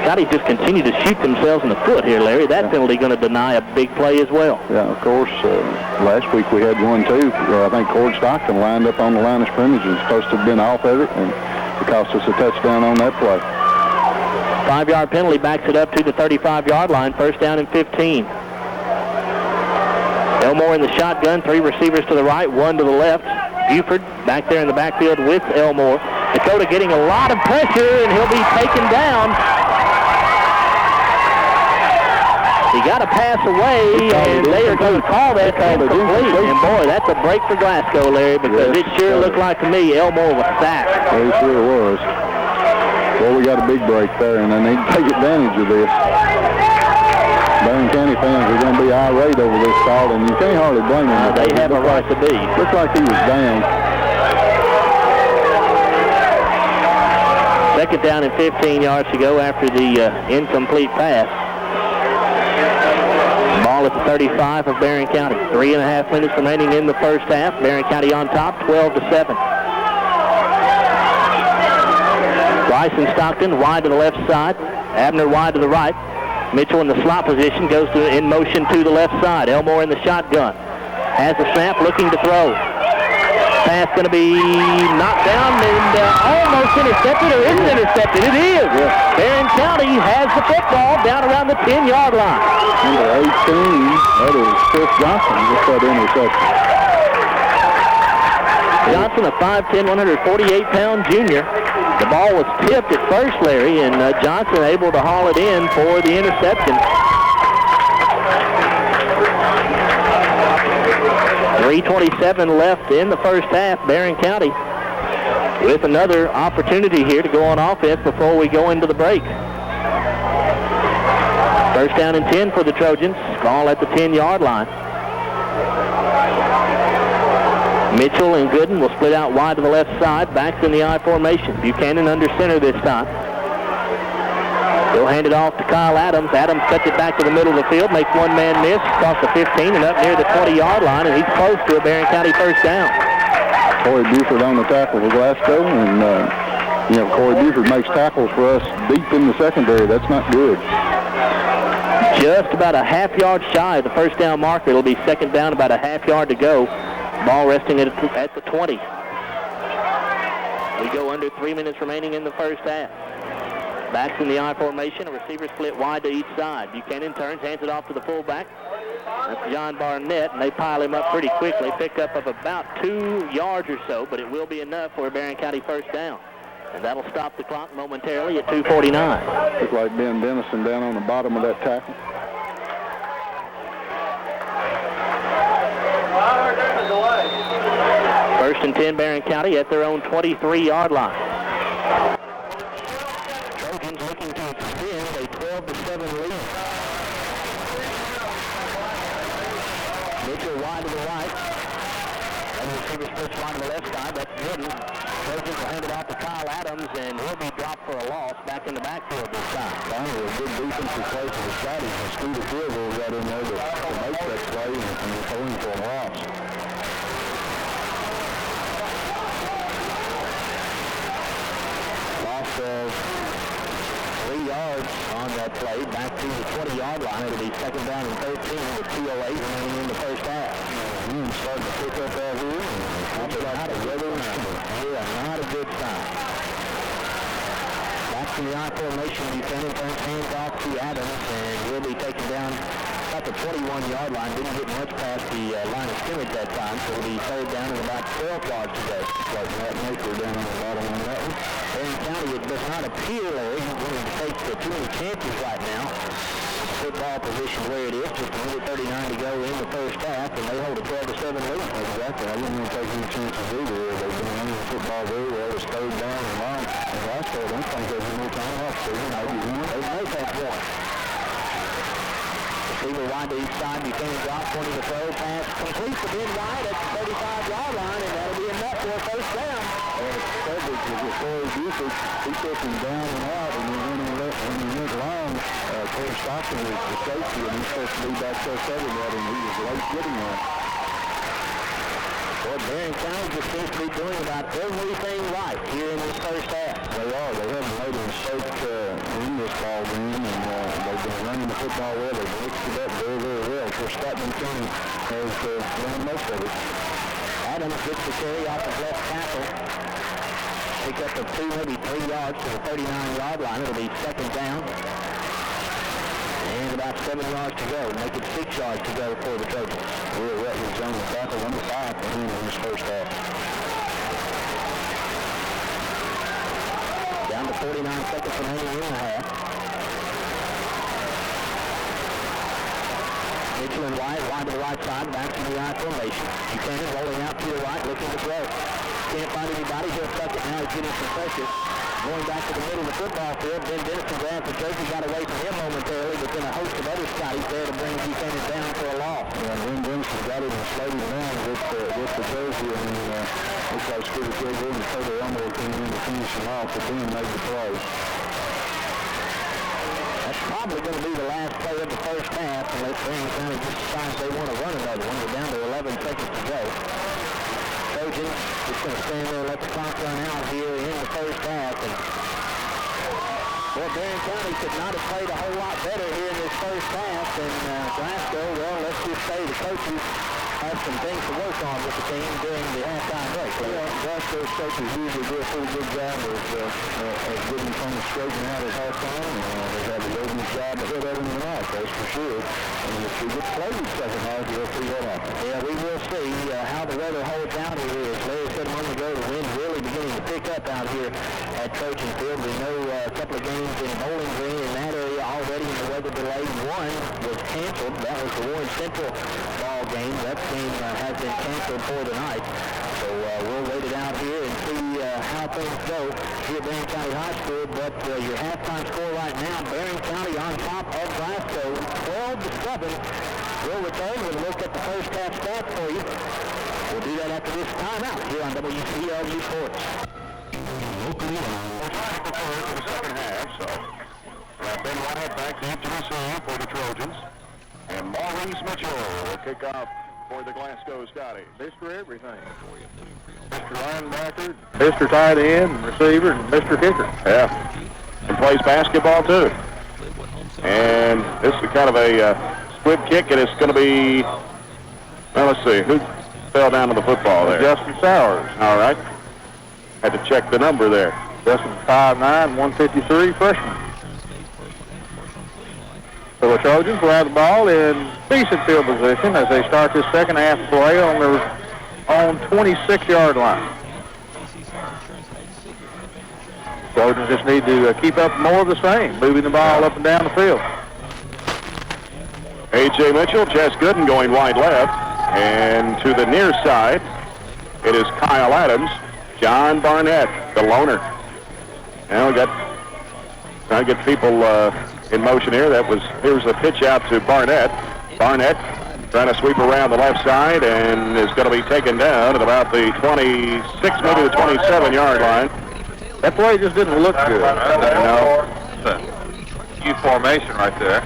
Scotties just continue to shoot themselves in the foot here, Larry. That penalty going to deny a big play as well. Yeah, of course. Last week we had one, too. I think Cord Stockton lined up on the line of scrimmage and was supposed to have been off of it, and it cost us a touchdown on that play. 5-yard penalty backs it up to the 35-yard line. First down and 15. Elmore in the shotgun. 3 receivers to the right, 1 to the left. Buford back there in the backfield with Elmore. Dakota getting a lot of pressure, and he'll be taken down. He got a pass away, and they are going to call that incomplete. And boy, that's a break for Glasgow, Larry, because it sure looked like to me Elmore was sacked. It sure was. Well, we got a big break there, and they need to take advantage of this. Barron County fans are going to be irate over this call, and you can't hardly blame them. They have a right to be. Looks like he was down. Second down and 15 yards to go after the incomplete pass. Ball at the 35 of Barron County. 3.5 minutes remaining in the first half. Barron County on top, 12-7. Bryson Stockton wide to the left side. Abner wide to the right. Mitchell in the slot position goes in motion to the left side. Elmore in the shotgun. Has the snap, looking to throw. Pass going to be knocked down and almost intercepted, or is it intercepted? It is. Yeah. Barron County has the football down around the 10-yard line. Number 18, that is Chris Johnson, just that interception. Johnson, a 5'10", 148-pound junior. The ball was tipped at first, Larry, and Johnson able to haul it in for the interception. 3:27 left in the first half. Barron County with another opportunity here to go on offense before we go into the break. First down and 10 for the Trojans. Ball at the 10-yard line. Mitchell and Gooden will split out wide to the left side. Backs in the I formation. Buchanan under center this time. He'll hand it off to Kyle Adams. Adams cuts it back to the middle of the field, makes one man miss, across the 15 and up near the 20-yard line, and he's close to a Barron County first down. Corey Buford on the tackle for Glasgow, and Corey Buford makes tackles for us deep in the secondary. That's not good. Just about a half yard shy of the first down marker. It'll be second down, about a half yard to go. Ball resting at the 20. We go under 3 minutes remaining in the first half. Backs in the I formation, a receiver split wide to each side. Buchanan turns, hands it off to the fullback. That's John Barnett, and they pile him up pretty quickly. Pick up of about 2 yards or so, but it will be enough for a Barron County first down. And that'll stop the clock momentarily at 2:49. Looks like Ben Dennison down on the bottom of that tackle. First and 10, Barron County at their own 23-yard line. Trojans looking to extend a 12-7 lead. Mitchell wide to the right. And the receiver splits wide to the left side. That's Gooden. Trojans will hand it off to Kyle Adams, and he'll be dropped for a loss back in the backfield this time. Finally, a good defensive play for the Scotties. And Scooter Field got in there to make that play and return for a loss. Loss of 3 yards on that play, back to the 20-yard line. It'll be second down and 13 with 2:08 remaining in the first half. Starting to pick up out here. Not a good sign. Back to in the I formation. Buchanan turns hands off to Adams, and will be taken down at the 21-yard line. Didn't get much past the line of scrimmage that time, so it'll be third down and about 12 yards to go. Like Matt Maker down on the bottom on that one. Barron County, it does not appear, Larry, willing to take too many chances right now. Football position where it is, just a minute 39 to go in the first half, and they hold a 12-7 lead. Exactly. I wouldn't want to take any chances either. They've been running the football very well. It's third down and long. And Glasgow, I don't think there's any time off. They may have one. Receiver wide to each side. Buchanan drop 20 to throw. Pass complete to Ben White at the 35-yard line, and that'll be enough for a first down. Well, Cedric is a forward usage. He took him down and out, and when he went long, Corey Stockton was the safety, and he's supposed to be back there covering that, and he was late getting that. Well, Barron County just seems to be doing about everything right here in this first half. They are. They haven't made a mistake in this ball game, and they've been running the football well. They've mixed it up very, very well. Of course, Stockton County has run most of it. Adams gets the carry off the left tackle. Pick up a 2, maybe 3 yards to the 39-yard line. It'll be second down. And about 7 yards to go. Make it 6 yards to go for the Trojans. Will Rutledge on the tackle, number 5 for him in this first half. Down to 49 seconds remaining in the half. Mitchell and White, wide to the right side, back to the I formation. Buchanan rolling out to the right, looking to throw. Can't find anybody. He'll tuck it now. He's getting some pressure. Going back to the middle of the football field. Ben Dennison grabs the jersey, got away from him momentarily, but then a host of other Scotties there to bring Buchanan down for a loss. Yeah, Ben Dennison got it and slowed him down with the jersey, and looks like Scooter Kilgore and Cody Elmore came in to finish him off, but Ben made the play. That's probably going to be the last play of the first half, unless Barron County just decides they want to run another one. We're down to 11 seconds to go. Trojans just going to stand there and let the clock run out here in the first half. And well, Barron County could not have played a whole lot better here in this first half. And Glasgow, well, let's just say the coaches have some things to work on with the team during the halftime break. Yeah, Glasgow's coaches usually do a pretty good job of getting things straightened out at halftime. They have a very good job ahead of them tonight, that's for sure. And if we get played in the second half, we'll see what happens. Yeah, we will see how the weather holds out here. As Larry said a moment ago, the wind really beginning to pick up out here at Trojan Field. We know a couple of games in Bowling Green in that area already, and the weather delay. One was canceled. That was the Warren Central ball game. That game has been canceled for the night. So we'll wait it out here and see how things go here at Barron County High School. But your halftime score right now, Barron County on top of Glasgow, 12-7. We'll return and look at the first half stats for you. We'll do that after this timeout here on WCLU Sports. Locally we're trying to prepare for the second half, so Ben White back deep to receive for the Trojans. And Maurice Mitchell will kick off for the Glasgow Scotties. Mr. Everything. Mr. Linebacker, Mr. Tight End, receiver, and Mr. Kicker. Yeah. And plays basketball too. And this is kind of a squib kick, and it's going to be, well, let's see, who fell down to the football there? Justin Sowers. All right. Had to check the number there. Justin 5'9", 153, freshman. So the Trojans will have the ball in decent field position as they start this second half play on their own 26-yard line. Trojans just need to keep up more of the same, moving the ball up and down the field. A.J. Mitchell, Jess Gooden going wide left, and to the near side, it is Kyle Adams, John Barnett, the loner. Now we got trying to get people in motion here. Here's the pitch out to Barnett. Barnett trying to sweep around the left side and is going to be taken down at about the 26, maybe the 27-yard line. That play just didn't look good. No. It's a U formation right there.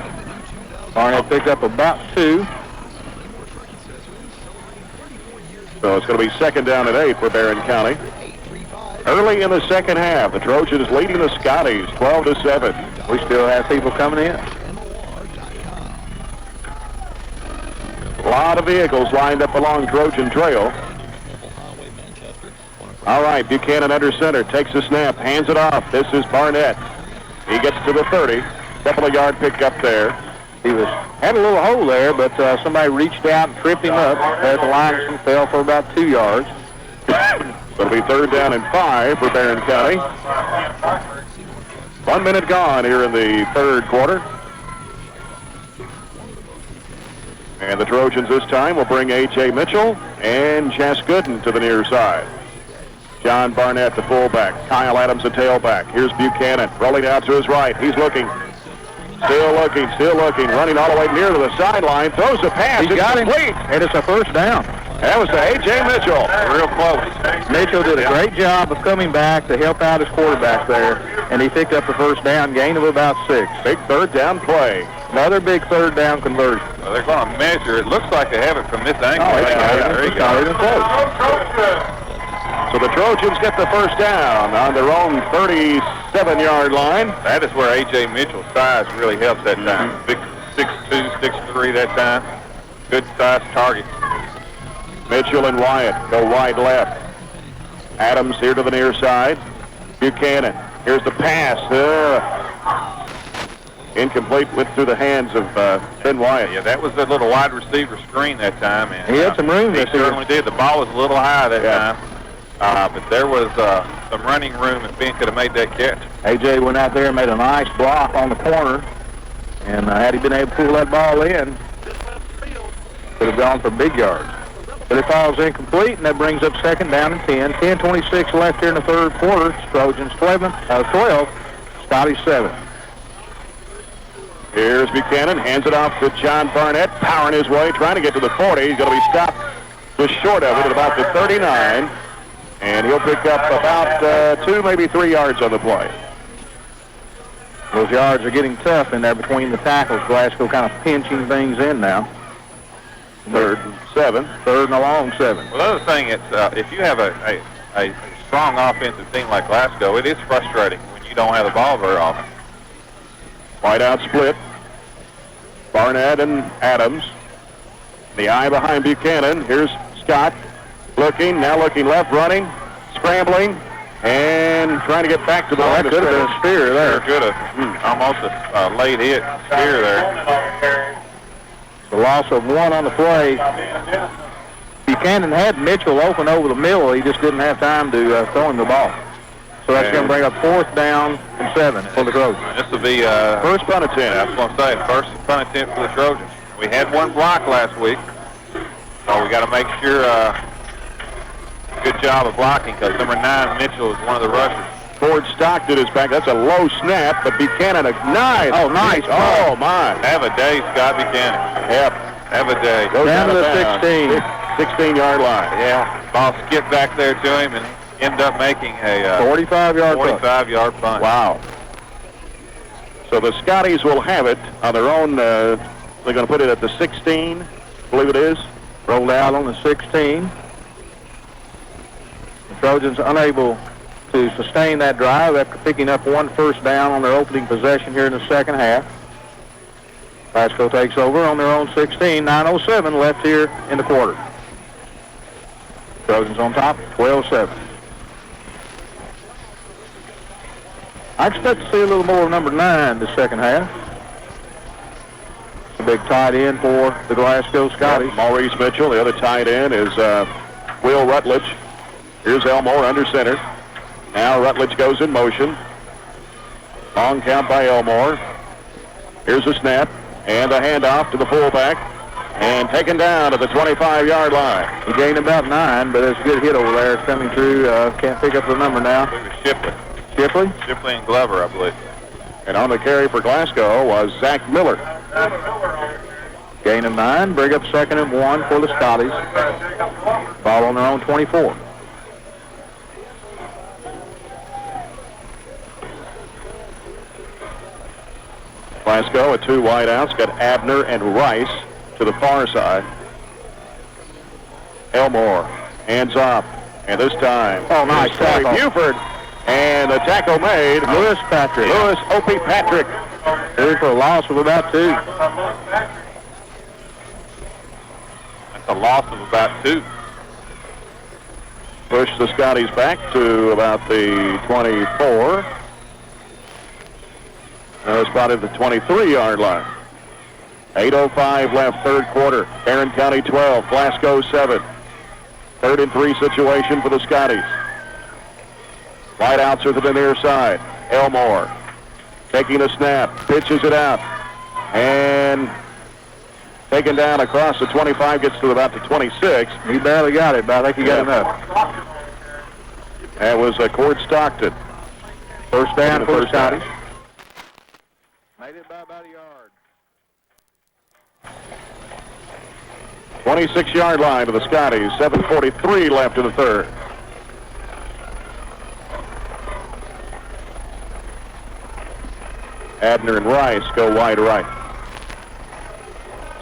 Barnett picked up about 2. So it's going to be second down at 8 for Barron County. Early in the second half, the Trojans leading the Scotties 12-7. We still have people coming in. A lot of vehicles lined up along Trojan Trail. All right, Buchanan under center, takes the snap, hands it off. This is Barnett. He gets to the 30. Couple of yard pickup there. He had a little hole there, but somebody reached out and tripped him up as the linesman fell for about 2 yards. It'll be 3rd down and 5 for Barron County. 1 minute gone here in the 3rd quarter. And the Trojans this time will bring A.J. Mitchell and Chas Gooden to the near side. John Barnett, the fullback. Kyle Adams, the tailback. Here's Buchanan rolling out to his right. He's looking. Still looking. Running all the way near to the sideline. Throws the pass. He got him. Complete. And it's a 1st down. That was to A.J. Mitchell. Real close. Mitchell did a great job of coming back to help out his quarterback there, and he picked up the 1st down, gain of about 6. Big 3rd down play. Another big 3rd down conversion. Well, they're going to measure. It looks like they have it from this angle. Oh, There you not even close. So the Trojans get the 1st down on their own 37-yard line. That is where A.J. Mitchell's size really helps that time. Big 6'2", 6'3" that time. Good size target. Mitchell and Wyatt go wide left. Adams here to the near side. Buchanan. Here's the pass. Incomplete, went through the hands of Ben Wyatt. Yeah, that was a little wide receiver screen that time. And, he had some room. He certainly did. The ball was a little high that time. But there was some running room if Ben could have made that catch. A.J. went out there and made a nice block on the corner. And had he been able to pull that ball in, could have gone for big yards. But it falls incomplete, and that brings up 2nd down and 10. 10:26 left here in the 3rd quarter. Trojans 12, Scotty 7. Here's Buchanan, hands it off to John Barnett, powering his way, trying to get to the 40. He's going to be stopped just short of it at about the 39. And he'll pick up about 2, maybe 3 yards on the play. Those yards are getting tough in there between the tackles. Glasgow kind of pinching things in now. 3rd and 7. 3rd and a long 7. Well, the other thing, it's if you have a strong offensive team like Glasgow, it is frustrating when you don't have the ball very often. Wide out split. Barnett and Adams. The eye behind Buchanan. Here's Scott. Looking left, running, scrambling, and trying to get back to the line. That could have been a spear there. Could have. Almost a late hit spear there. The loss of 1 on the play. Buchanan had Mitchell open over the middle. He just didn't have time to throw him the ball. So that's going to bring up 4th down and 7 for the Trojans. This will be first punt attempt. I was going to say, first punt attempt for the Trojans. We had one block last week, so we got to make sure good job of blocking because number 9, Mitchell, is one of the rushers. Ford Stockton is back. That's a low snap, but Buchanan, nice. Oh, nice. Oh, my. Have a day, Scott Buchanan. Yep. Have a day. Goes down to the 16. 16-yard line. Yeah. Ball skipped back there to him and ended up making a 45-yard punt. Wow. So the Scotties will have it on their own. They're going to put it at the 16, I believe it is. Rolled out on the 16. The Trojans unable to sustain that drive after picking up 1 first down on their opening possession here in the 2nd half. Glasgow takes over on their own 16. 9:07 left here in the quarter. Trojans on top, 12-7. I expect to see a little more of number 9 the 2nd half. It's a big tight end for the Glasgow Scotties. Maurice Mitchell, the other tight end, is Will Rutledge. Here's Elmore under center. Now Rutledge goes in motion. Long count by Elmore. Here's a snap and a handoff to the fullback. And taken down at the 25-yard line. He gained about 9, but it's a good hit over there. It's coming through. Can't pick up the number now. Shipley and Glover, I believe. And on the carry for Glasgow was Zach Miller. Gain of 9. Bring up 2nd and 1 for the Scotties. Ball on their own 24. Glasgow with 2 wideouts. Got Abner and Rice to the far side. Elmore, hands off. And this time, nice tackle. Buford. And the tackle made. Lewis Patrick. Lewis Opie Patrick. Here for a loss of about 2. That's a loss of about 2. Push the Scotties back to about the 24. Spotted at the 23-yard line. 8:05 left, third quarter. Barron County 12, Glasgow 7. 3rd and 3 situation for the Scotties. Wide outs are to the near side. Elmore taking a snap, pitches it out, and taken down across the 25, gets to about the 26. He barely got it, but I think he got enough. That was Cord Stockton. First down for the Scotties. Made it by about a yard. 26-yard line to the Scotties. 7:43 left in the third. Abner and Rice go wide right.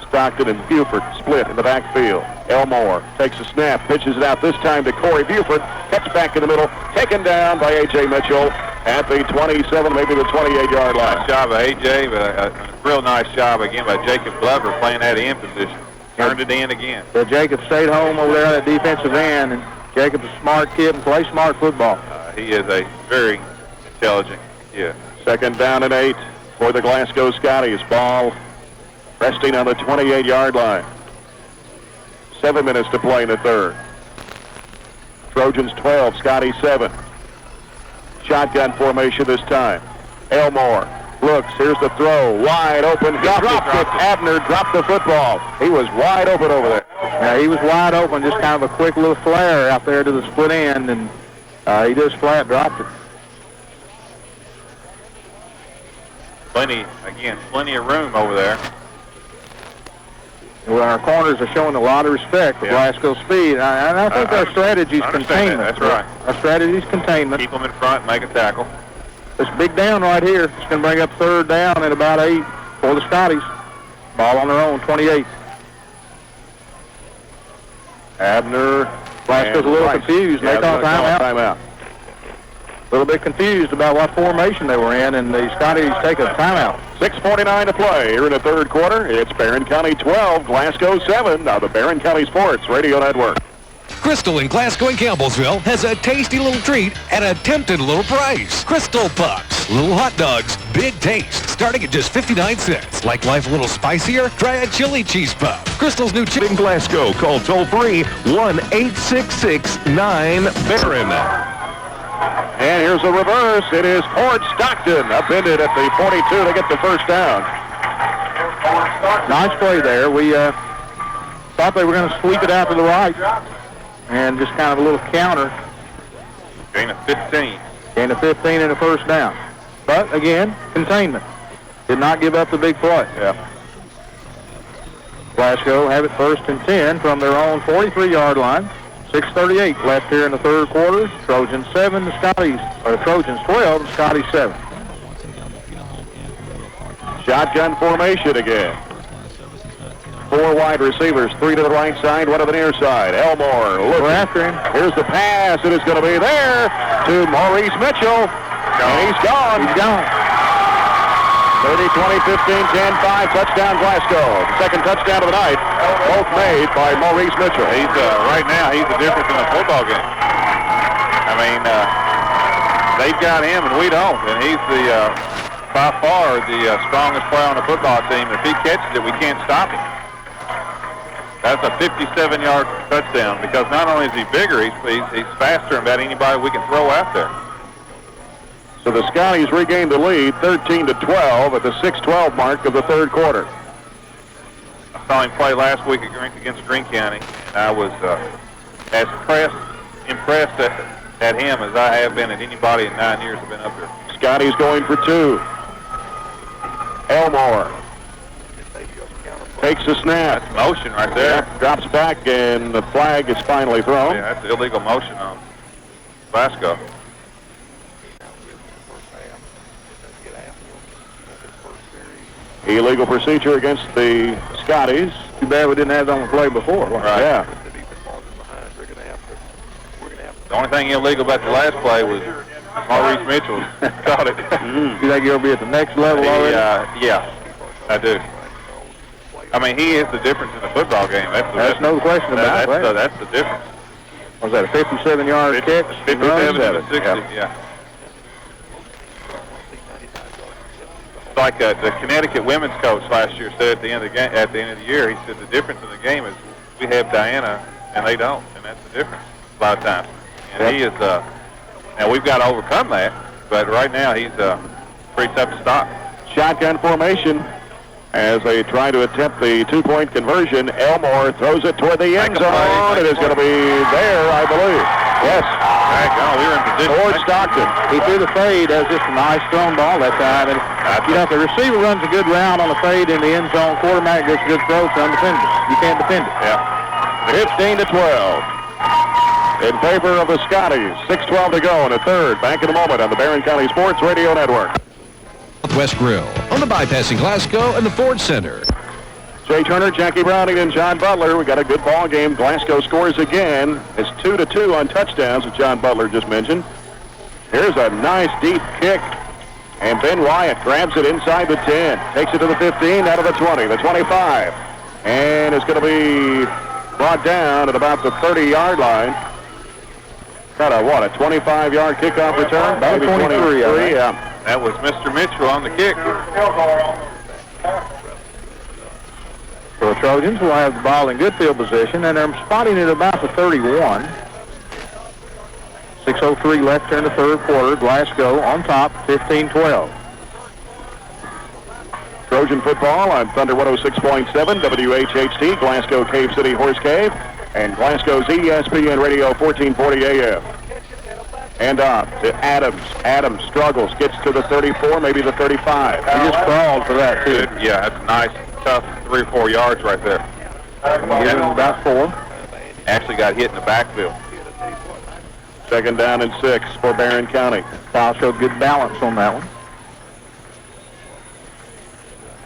Stockton and Buford split in the backfield. Elmore takes a snap, pitches it out this time to Corey Buford. Cuts back in the middle, taken down by A.J. Mitchell at the 27, maybe the 28-yard line. Nice job by A.J., but a real nice job again by Jacob Glover playing that end position. Turned it in again. So Jacob stayed home over there at defensive end, and Jacob's a smart kid and plays smart football. He is a very intelligent kid. 2nd down and 8 for the Glasgow Scotties. Ball resting on the 28-yard line. 7 minutes to play in the third. Trojans 12, Scotties 7. Shotgun formation this time. Elmore looks, here's the throw, wide open, dropped it. Abner dropped the football. He was wide open over there. Yeah, he was wide open, just kind of a quick little flare out there to the split end, and he just flat dropped it. Plenty of room over there. Well, our corners are showing a lot of respect for Glasgow speed. I think our strategy is containment. That's right. Our strategy is containment. Keep them in front, make a tackle. This big down right here, it's going to bring up 3rd down at about 8 for the Scotties. Ball on their own, 28. Abner. Glasgow's a little confused. They call timeout. A little bit confused about what formation they were in, and the Scotties take a timeout. 6:49 to play here in the third quarter. It's Barron County 12, Glasgow 7. Now the Barron County Sports Radio Network. Crystal in Glasgow and Campbellsville has a tasty little treat at a tempting little price. Crystal Pucks. Little hot dogs, big taste, starting at just 59 cents. Like life a little spicier? Try a chili cheese puff. Crystal's new chili in Glasgow. Call toll-free 1-866-9-BARRON. And here's a reverse. It is Cord Stockton upended at the 42 to get the first down. Nice play there. We thought they were going to sweep it out to the right. And just kind of a little counter. Gain of 15. Gain of 15 and a first down. But, again, containment. Did not give up the big play. Yeah. Glasgow have it 1st and 10 from their own 43-yard line. 6:38 left here in the third quarter. Trojans 7, the Scotties, or Trojans 12, the Scotties 7. Shotgun formation again. 4 wide receivers, 3 to the right side, 1 to the near side. Elmore looking. We're after him. Here's the pass. It is going to be there to Maurice Mitchell. And he's gone. He's gone. 30, 20, 15, 10, 5, touchdown Glasgow. The second touchdown of the night, both made by Maurice Mitchell. He's right now, he's the difference in the football game. I mean, they've got him and we don't. And he's by far the strongest player on the football team. If he catches it, we can't stop him. That's a 57-yard touchdown because not only is he bigger, he's faster than about anybody we can throw out there. So the Scotties regained the lead, 13-12 at the 6:12 mark of the third quarter. I saw him play last week against Greene County, and I was as impressed at him as I have been at anybody in 9 years I've been up here. Scotties going for 2. Elmore takes a snap. That's motion right there. Yeah, drops back, and the flag is finally thrown. Yeah, that's illegal motion on Glasgow. Illegal procedure against the Scotties. Too bad we didn't have it on the play before. Right. Yeah. The only thing illegal about the last play was Maurice Mitchell caught it. You think he'll be at the next level already? Yeah, I do. I mean, he is the difference in the football game. That's no question about that. That's the difference. Was that a 57-yard kick? 57 to 60, yeah. like the Connecticut women's coach last year said at the end of the year. He said the difference in the game is we have Diana and they don't, and that's the difference a lot of times. And he is. Now we've got to overcome that, but right now he's pretty tough to stop. Shotgun formation as they try to attempt the two-point conversion. Elmore throws it toward the end zone. It is going to be there, I believe. Yes. We were in position. Lord Stockton. He threw the fade. That was just a nice thrown ball that time. And if the receiver runs a good route on the fade in the end zone, quarterback gets a good throw, it's undefended. You can't defend it. Yeah. 15-12. In favor of the Scotties. 6:12 to go in the third. Back in a moment on the Barron County Sports Radio Network. Southwest Grill on the bypassing Glasgow and the Ford Center. Jay Turner, Jackie Browning, and John Butler. We got a good ball game. Glasgow scores again. It's 2-2 on touchdowns, as John Butler just mentioned. Here's a nice deep kick. And Ben Wyatt grabs it inside the 10. Takes it to the 15, out of the 20, the 25. And it's going to be brought down at about the 30-yard line. Got a 25-yard kickoff return? About 23, yeah. That was Mr. Mitchell on the kick. So the Trojans will have the ball in good field position, and they're spotting it about the 31. 6:03 left here in the third quarter. Glasgow on top, 15-12. Trojan football on Thunder 106.7, WHHT, Glasgow Cave City Horse Cave, and Glasgow's ESPN Radio 1440 AM. And to Adams. Adams struggles, gets to the 34, maybe the 35. He just crawled for that, too. Yeah, that's a nice, tough 3 or 4 yards right there. Give him about 4. Actually got hit in the backfield. Second down and 6 for Barron County. Kyle showed good balance on that one.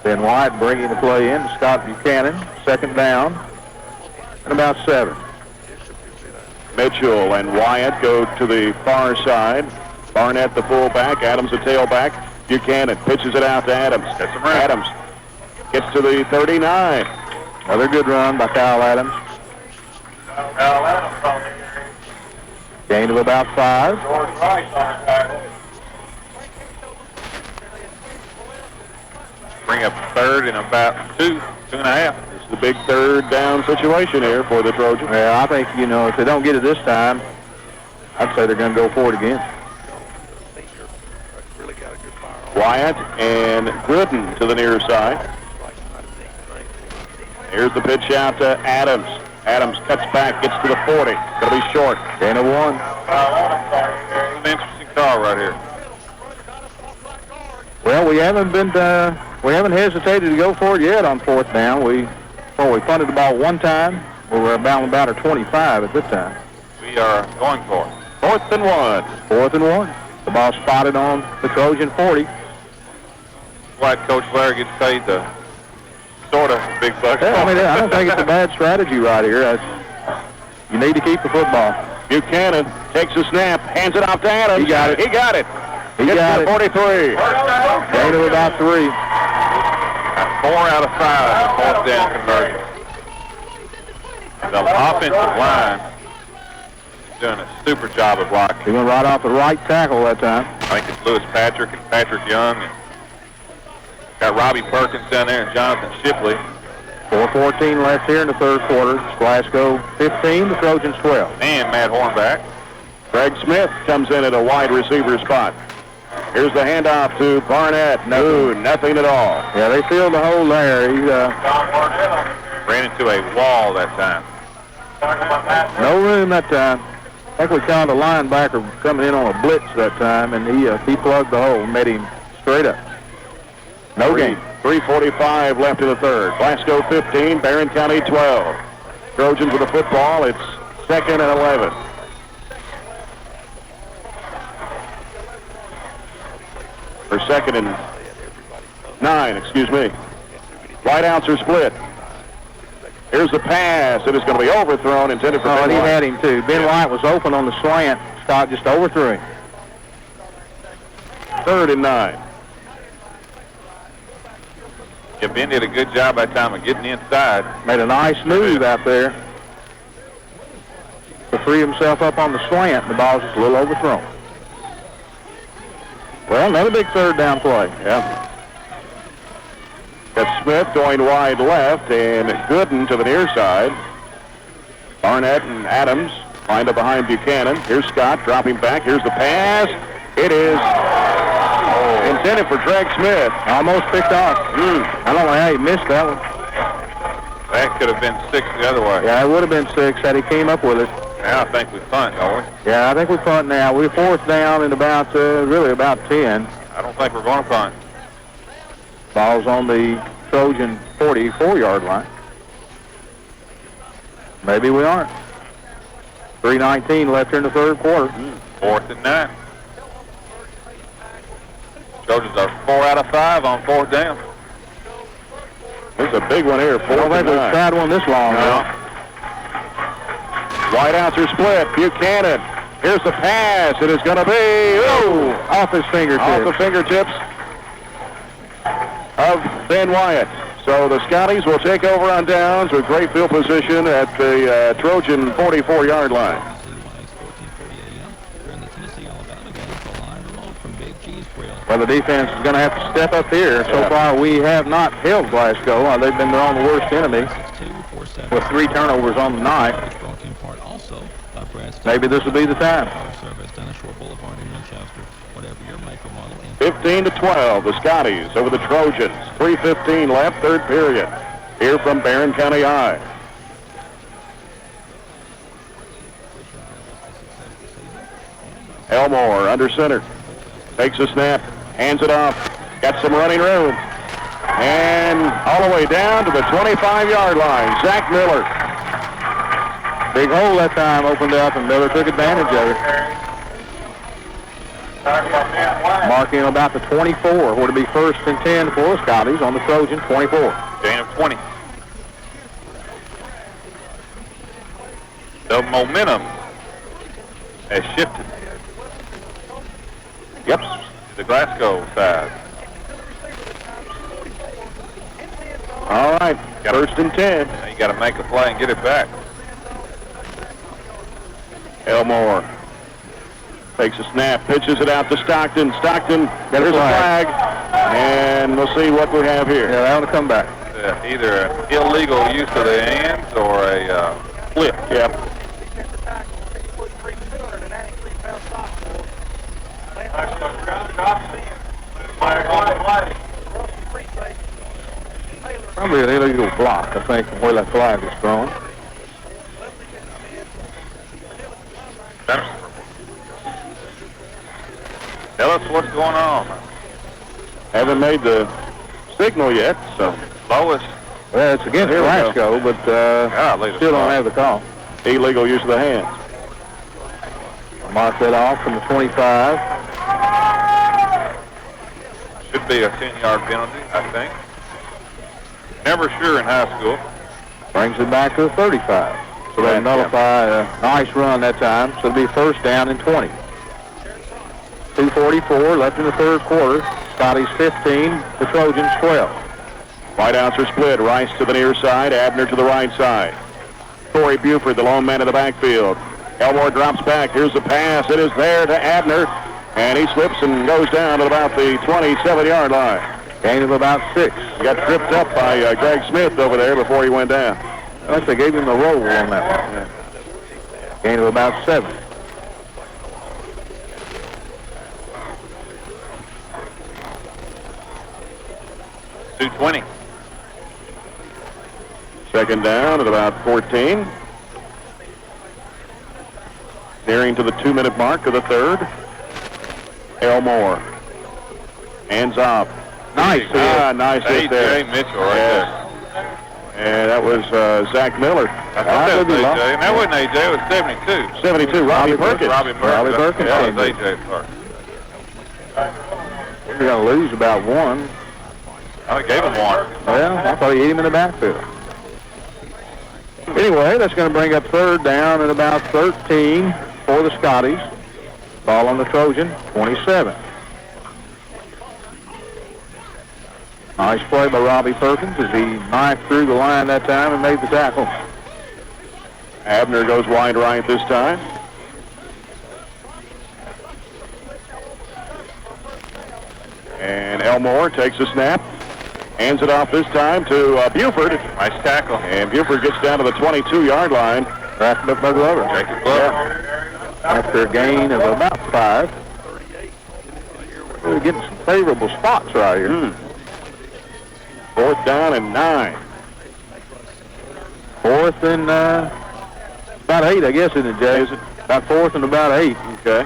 Ben White bringing the play in to Scott Buchanan. Second down and about 7. Mitchell and Wyatt go to the far side. Barnett the fullback, Adams the tailback. Buchanan pitches it out to Adams. Adams gets to the 39. Another good run by Kyle Adams. Gain of about 5. Bring up third and about 2.5. It's the big third down situation here for the Trojans. Yeah, I think, if they don't get it this time, I'd say they're going to go for it again. Wyatt and Gooden to the near side. Here's the pitch out to Adams. Adams cuts back, gets to the 40. Going to be short. Gain of 1. An interesting call right here. Well, we haven't hesitated to go for it yet on fourth down. We punted the ball one time. We were about our 25 at this time. We are going for it. 4th and 1. 4th and 1. The ball spotted on the Trojan 40. Why Coach Blair gets paid the sort of big bucks. Yeah, I don't think it's a bad strategy right here. You need to keep the football. Buchanan takes the snap, hands it off to Adams. He got it. He got it. He got it. 43. Gain of about 3. 4 out of 5 fourth down conversion. The offensive line is doing a super job of blocking. He went right off the right tackle that time. I think it's Lewis Patrick and Patrick Young. And got Robbie Perkins down there and Jonathan Shipley. 4:14 left here in the third quarter. Glasgow 15, the Trojans 12. And Matt Hornback. Greg Smith comes in at a wide receiver spot. Here's the handoff to Barnett. Nothing at all. Yeah, they filled the hole there. He ran into a wall that time. No room that time. I think we caught a linebacker coming in on a blitz that time, and he plugged the hole, met him straight up. No gain. 3:45 left in the third. Glasgow 15, Barron County 12. Trojans with the football. It's 2nd and 11. Or 2nd and 9, excuse me. Wideouts are split. Here's the pass. It is going to be overthrown, intended for Ben White. He White. had him too. Ben White was open on the slant. Scott just overthrew him. 3rd and 9. Yeah, Ben did a good job that time of getting inside. Made a nice move out there to free himself up on the slant. The ball's just a little overthrown. Well, another big third down play. Yeah. Got Smith going wide left and Gooden to the near side. Barnett and Adams lined up behind Buchanan. Here's Scott dropping back. Here's the pass. It is intended for Greg Smith. Almost picked off. I don't know how he missed that one. That could have been 6 the other way. Yeah, it would have been 6 had he came up with it. Now I think we punt, don't we? Yeah, I think we punt now. We're 4th down and about, really about 10. I don't think we're going to punt. Ball's on the Trojan 44-yard line. Maybe we aren't. 3:19 left here in the third quarter. 4th and 9. Trojans are 4 out of 5 on 4th down. There's a big one here. I don't think we've tried one this long. No. Wideouts are split. Buchanan. Here's the pass. It is going to be off his fingertips. Off the fingertips of Ben Wyatt. So the Scotties will take over on downs with great field position at the Trojan 44-yard line. Well, the defense is going to have to step up here. So far, we have not held Glasgow. They've been their own worst enemy with 3 turnovers on the night. Maybe this will be the time. 15-12, the Scotties over the Trojans. 3:15 left, third period. Here from Barron County High. Elmore under center. Takes a snap, hands it off. Got some running room. And all the way down to the 25-yard line. Zach Miller. Big hole that time opened up, and Miller took advantage of it. Marking about the 24, where to be 1st and 10 for the Scotties on the Trojan 24. Gain of 20. The momentum has shifted. Yep. To the Glasgow side. All right. 1st and 10. Now you got to make a play and get it back. Elmore takes a snap, pitches it out to Stockton. Stockton, there's a flag, and we'll see what we have here. Yeah, that'll come back. Either an illegal use of the hands or a flip. Yep. Probably an illegal block, I think, from where that flag was thrown. Tell us what's going on. Haven't made the signal yet, so. Lowest. Well, it's against Glasgow, but still don't have the call. Illegal use of the hands. Mark that off from the 25. Should be a 10-yard penalty, I think. Never sure in high school. Brings it back to the 35. So they nullify a nice run that time. So it'll be 1st down and 20. 2:44 left in the third quarter. Scotties 15, the Trojans 12. Wideouts are split. Rice to the near side, Abner to the right side. Corey Buford, the lone man in the backfield. Elmore drops back. Here's the pass. It is there to Abner, and he slips and goes down at about the 27-yard line. Gain of about 6. He got tripped up by Greg Smith over there before he went down. Unless they gave him the roll on that one. Yeah. Gain of about 7. .220. Second down at about 14. Nearing to the 2-minute mark of the third. Elmore. Hands off. Nice. Nice hit there. A.J. Mitchell right there. And that was Zach Miller. I thought that was A.J. And that wasn't A.J. It was 72. 72, Robbie Perkins. Robbie Perkins. Yeah, That was A.J. first. We're going to lose about 1. I gave him 1. Well, I thought he hit him in the backfield. Anyway, that's going to bring up 3rd down at about 13 for the Scotties. Ball on the Trojan, 27. Nice play by Robbie Perkins as he knifed through the line that time and made the tackle. Abner goes wide right this time. And Elmore takes a snap. Hands it off this time to Buford. Nice tackle. And Buford gets down to the 22-yard line. Wrapped up by Glover. Jacob Glover. After a gain of about 5. We're getting some favorable spots right here. 4th down and 9. 4th and about 8, I guess, isn't it, Jay? About 4th and about 8. Okay.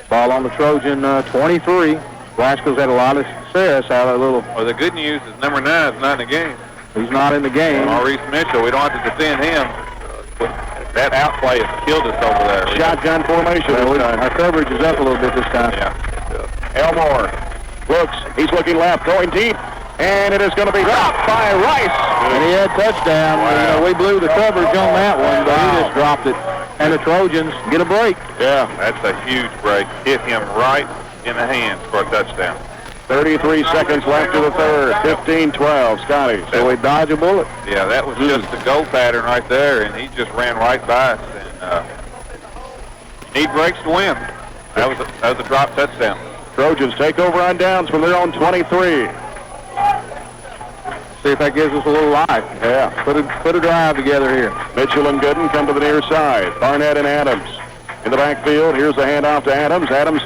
Ball on the Trojan 23. Glasgow's had a lot of success out of a little. Well, the good news is number 9 is not in the game. He's not in the game. Maurice Mitchell, we don't have to defend him. That outplay has killed us over there. Shotgun formation this time. Our coverage is up a little bit this time. Yeah. Elmore looks. He's looking left, going deep. And it is going to be dropped by Rice. And he had touchdown. Wow. You know, we blew the coverage on that one, but he just dropped it. And the Trojans get a break. Yeah, that's a huge break. Hit him right in the hands for a touchdown. 33 seconds left to the third. 15-12, Scotty. So we dodge a bullet. Yeah, that was just the goal pattern right there, and he just ran right by us. And need breaks to win. That was a drop touchdown. Trojans take over on downs from their own 23. See if that gives us a little life. Yeah. Put a drive together here. Mitchell and Gooden come to the near side. Barnett and Adams in the backfield. Here's the handoff to Adams. Adams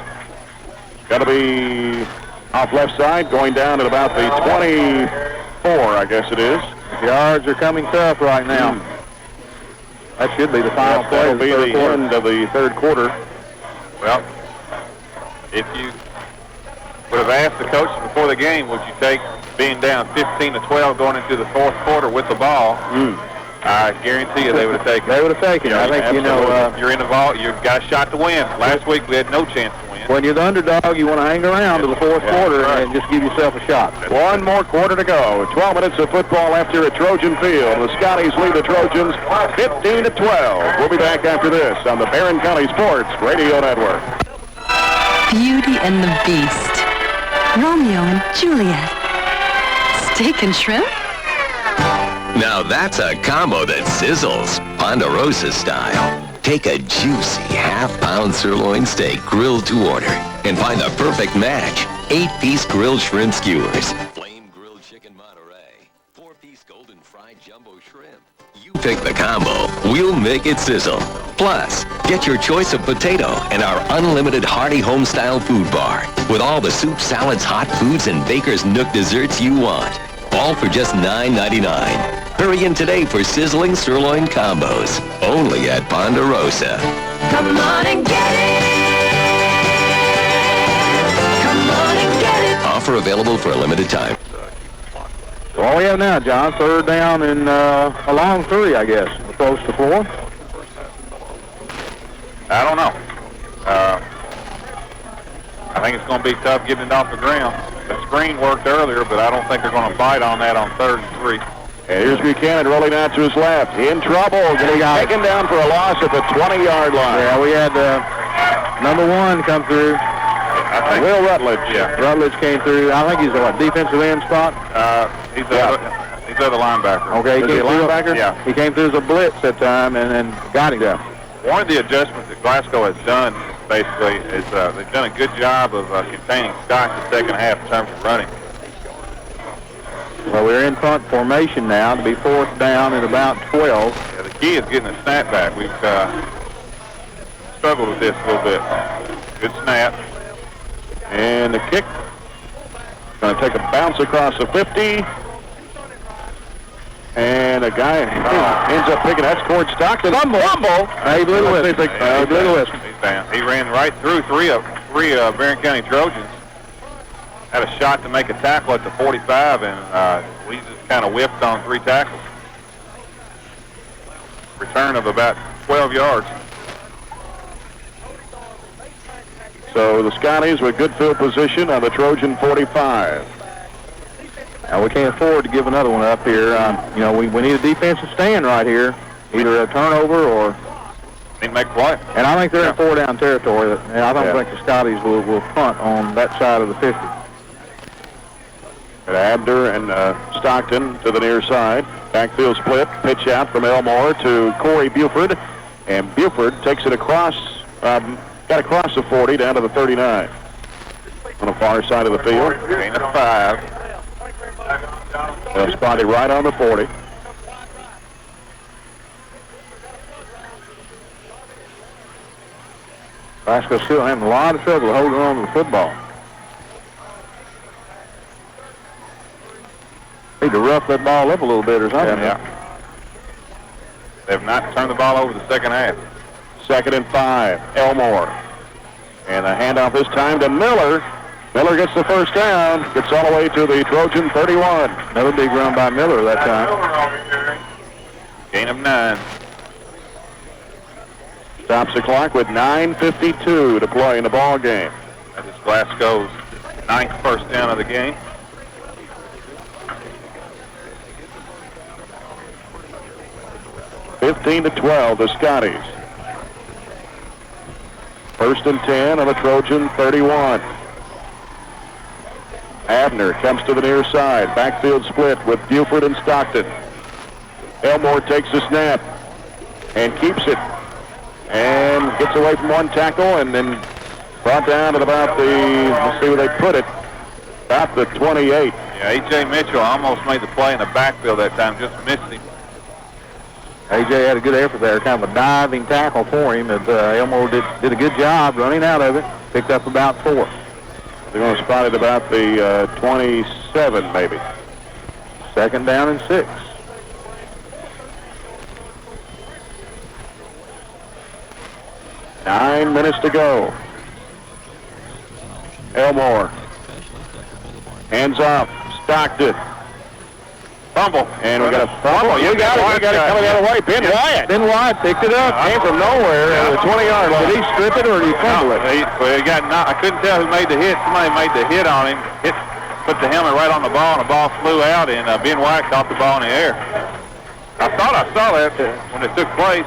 got to be off left side, going down at about the 24, I guess it is. The yards are coming tough right now. That should be the final play. That'll be the end of the third quarter. Well, if you would have asked the coaches before the game, would you take being down 15-12 going into the fourth quarter with the ball? I guarantee you they would have taken it. They would have taken it. I think, absolutely. you know... you're in the vault. You've got a shot to win. Last week we had no chance to win. When you're the underdog, you want to hang around to the fourth quarter and just give yourself a shot. One more quarter to go. 12 minutes of football left here at Trojan Field. The Scotties lead the Trojans 15-12. We'll be back after this on the Barron County Sports Radio Network. Beauty and the Beast. Romeo and Juliet. Steak and shrimp? Now that's a combo that sizzles, Ponderosa style. Take a juicy half-pound sirloin steak grilled to order and find the perfect match. 8-piece grilled shrimp skewers, flame grilled chicken Monterey, 4-piece golden fried jumbo shrimp. You pick the combo, we'll make it sizzle. Plus, get your choice of potato and our unlimited hearty home-style food bar with all the soup, salads, hot foods, and Baker's Nook desserts you want. All for just $9.99. Hurry in today for sizzling sirloin combos. Only at Ponderosa. Come on and get it. Come on and get it. Offer available for a limited time. So all we have now, John, third down and a long 3, I guess. Close to 4. I don't know. I think it's going to be tough getting it off the ground. The screen worked earlier, but I don't think they're going to bite on that on 3rd and 3. And here's Buchanan rolling out to his left. In trouble. Getting taken down for a loss at the 20-yard line. Yeah, we had number 1 come through. Will Rutledge. Yeah. Rutledge came through. I think he's a defensive end spot. He's the linebacker. Okay, Is he a linebacker? Yeah. He came through as a blitz that time and got him down. One of the adjustments that Glasgow has done, basically, is they've done a good job of containing Scott in the second half in terms of running. Well, we're in punt formation now to be 4th down at about 12. Yeah, the key is getting a snap back. We've struggled with this a little bit. Good snap. And the kick. Going to take a bounce across the 50. And a guy ends up picking. That's Cord Stockton. Fumble. He blew the whistle. He blew the whistle. He's down. He ran right through three Barron County Trojans. Had a shot to make a tackle at the 45, and we just kind of whipped on 3 tackles. Return of about 12 yards. So the Scotties with good field position on the Trojan 45. Now we can't afford to give another one up here. You know, we need a defensive stand right here, either a turnover or. Need to make a play. And I think they're in 4-down territory. And I don't think the Scotties will punt on that side of the 50. Abder and Stockton to the near side. Backfield split. Pitch out from Elmore to Corey Buford. And Buford takes it across, got across the 40 down to the 39. On the far side of the field. Gain of 5. They'll spot it right on the 40. Glasgow still having a lot of trouble holding on to the football. Need to rough that ball up a little bit or something. Yeah. They have not turned the ball over the second half. 2nd and 5, Elmore. And a handoff this time to Miller. Miller gets the first down, gets all the way to the Trojan 31. Another big run by Miller that time. Gain of 9. Stops the clock with 9:52 to play in the ball game. That is Glasgow's 9th first down of the game. (15-12), the Scotties. 1st and 10 on the Trojan 31. Abner comes to the near side. Backfield split with Buford and Stockton. Elmore takes the snap and keeps it. And gets away from one tackle and then brought down at about the, let's see where they put it, about the 28. Yeah, A.J. Mitchell almost made the play in the backfield that time, just missed him. A.J. had a good effort there, kind of a diving tackle for him, and Elmore did a good job running out of it, picked up about 4. They're going to spot it about the 27 maybe. 2nd down and 6. Nine minutes to go. Elmore. Hands off. Stockton. Fumble. And we got a fumble. You got it. You got it coming the other way. Ben Wyatt. Ben Wyatt picked it up. Came from nowhere at the 20 yards. Did he strip it or did he fumble it? He got I couldn't tell who made the hit. Somebody made the hit on him. Put the helmet right on the ball, and the ball flew out, and Ben Wyatt caught the ball in the air. I thought I saw that when it took place.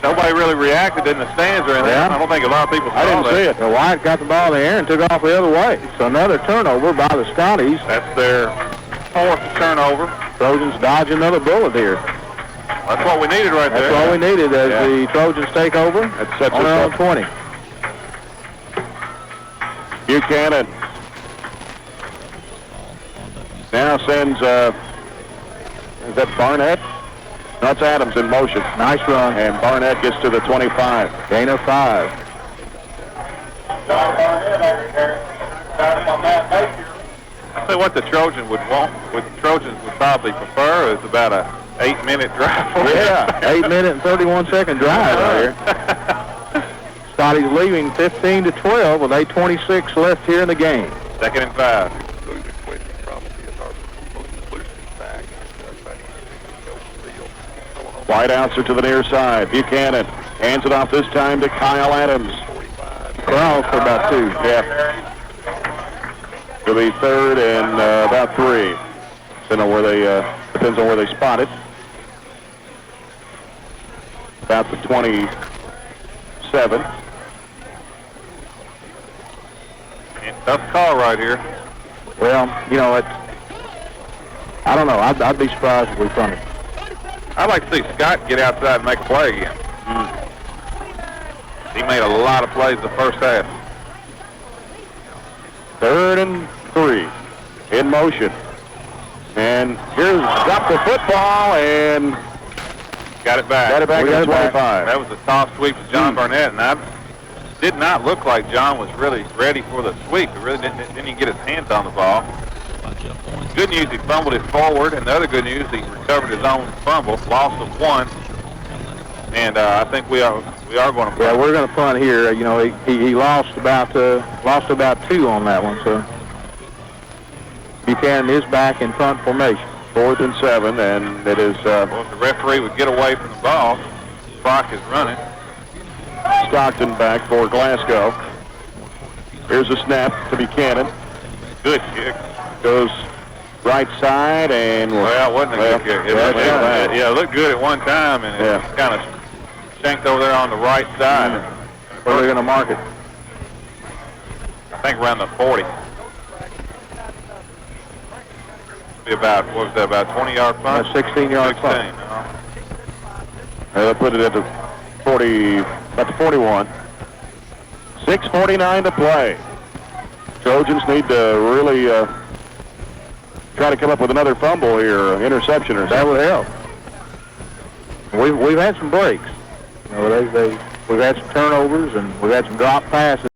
Nobody really reacted in the stands or anything. Yeah. I don't think a lot of people saw that. I didn't see it. The Wyatt got the ball in the air and took off the other way. So another turnover by the Scotties. That's their 4th turnover. Trojans dodge another bullet here. That's what we needed right there. That's all we needed as the Trojans take over. That sets on us their own up. 20. Buchanan now sends, is that Barnett? No, it's Adams in motion. Nice run. And Barnett gets to the 25. Gain of 5. I say what the Trojans would want, what the Trojans would probably prefer is about a 8-minute drive. Yeah, 8-minute and 31-second drive right here. Scotty's leaving 15-12 with 8:26 left here in the game. 2nd and 5. White outs to the near side. Buchanan hands it off this time to Kyle Adams. Cross for about 2. Yeah. It'll be 3rd and about 3. Depends on where they spot it. About the 27. Tough call right here. Well, you know, I don't know. I'd be surprised if we punted. I'd like to see Scott get outside and make a play again. He made a lot of plays the first half. 3rd and 3. In motion. And here's got the football and got it back. Got it back at 25. That was a top sweep to John Barnett, and that did not look like John was really ready for the sweep. He really didn't even get his hands on the ball. Good news, he fumbled it forward, and the other good news, he recovered his own fumble, loss of 1. And I think we are going to punt. Yeah, we're going to punt here. You know, he lost about 2 on that one. So Buchanan is back in punt formation. 4th and 7, and it is. Well, if the referee would get away from the ball, clock is running. Stockton back for Glasgow. Here's a snap to Buchanan. Good kick. Goes right side and well, it wasn't a good kick. It looked good at one time, and it kind of shanked over there on the right side. Where are they going to mark it? I think around the 40. Be about, what was that, about 20-yard punt? 16-yard punt. They'll put it at the 40, about the 41. 6:49 to play. Trojans need to really try to come up with another fumble here, or interception or something. That would help. We've had some breaks. You know, we've had some turnovers and we've had some drop passes.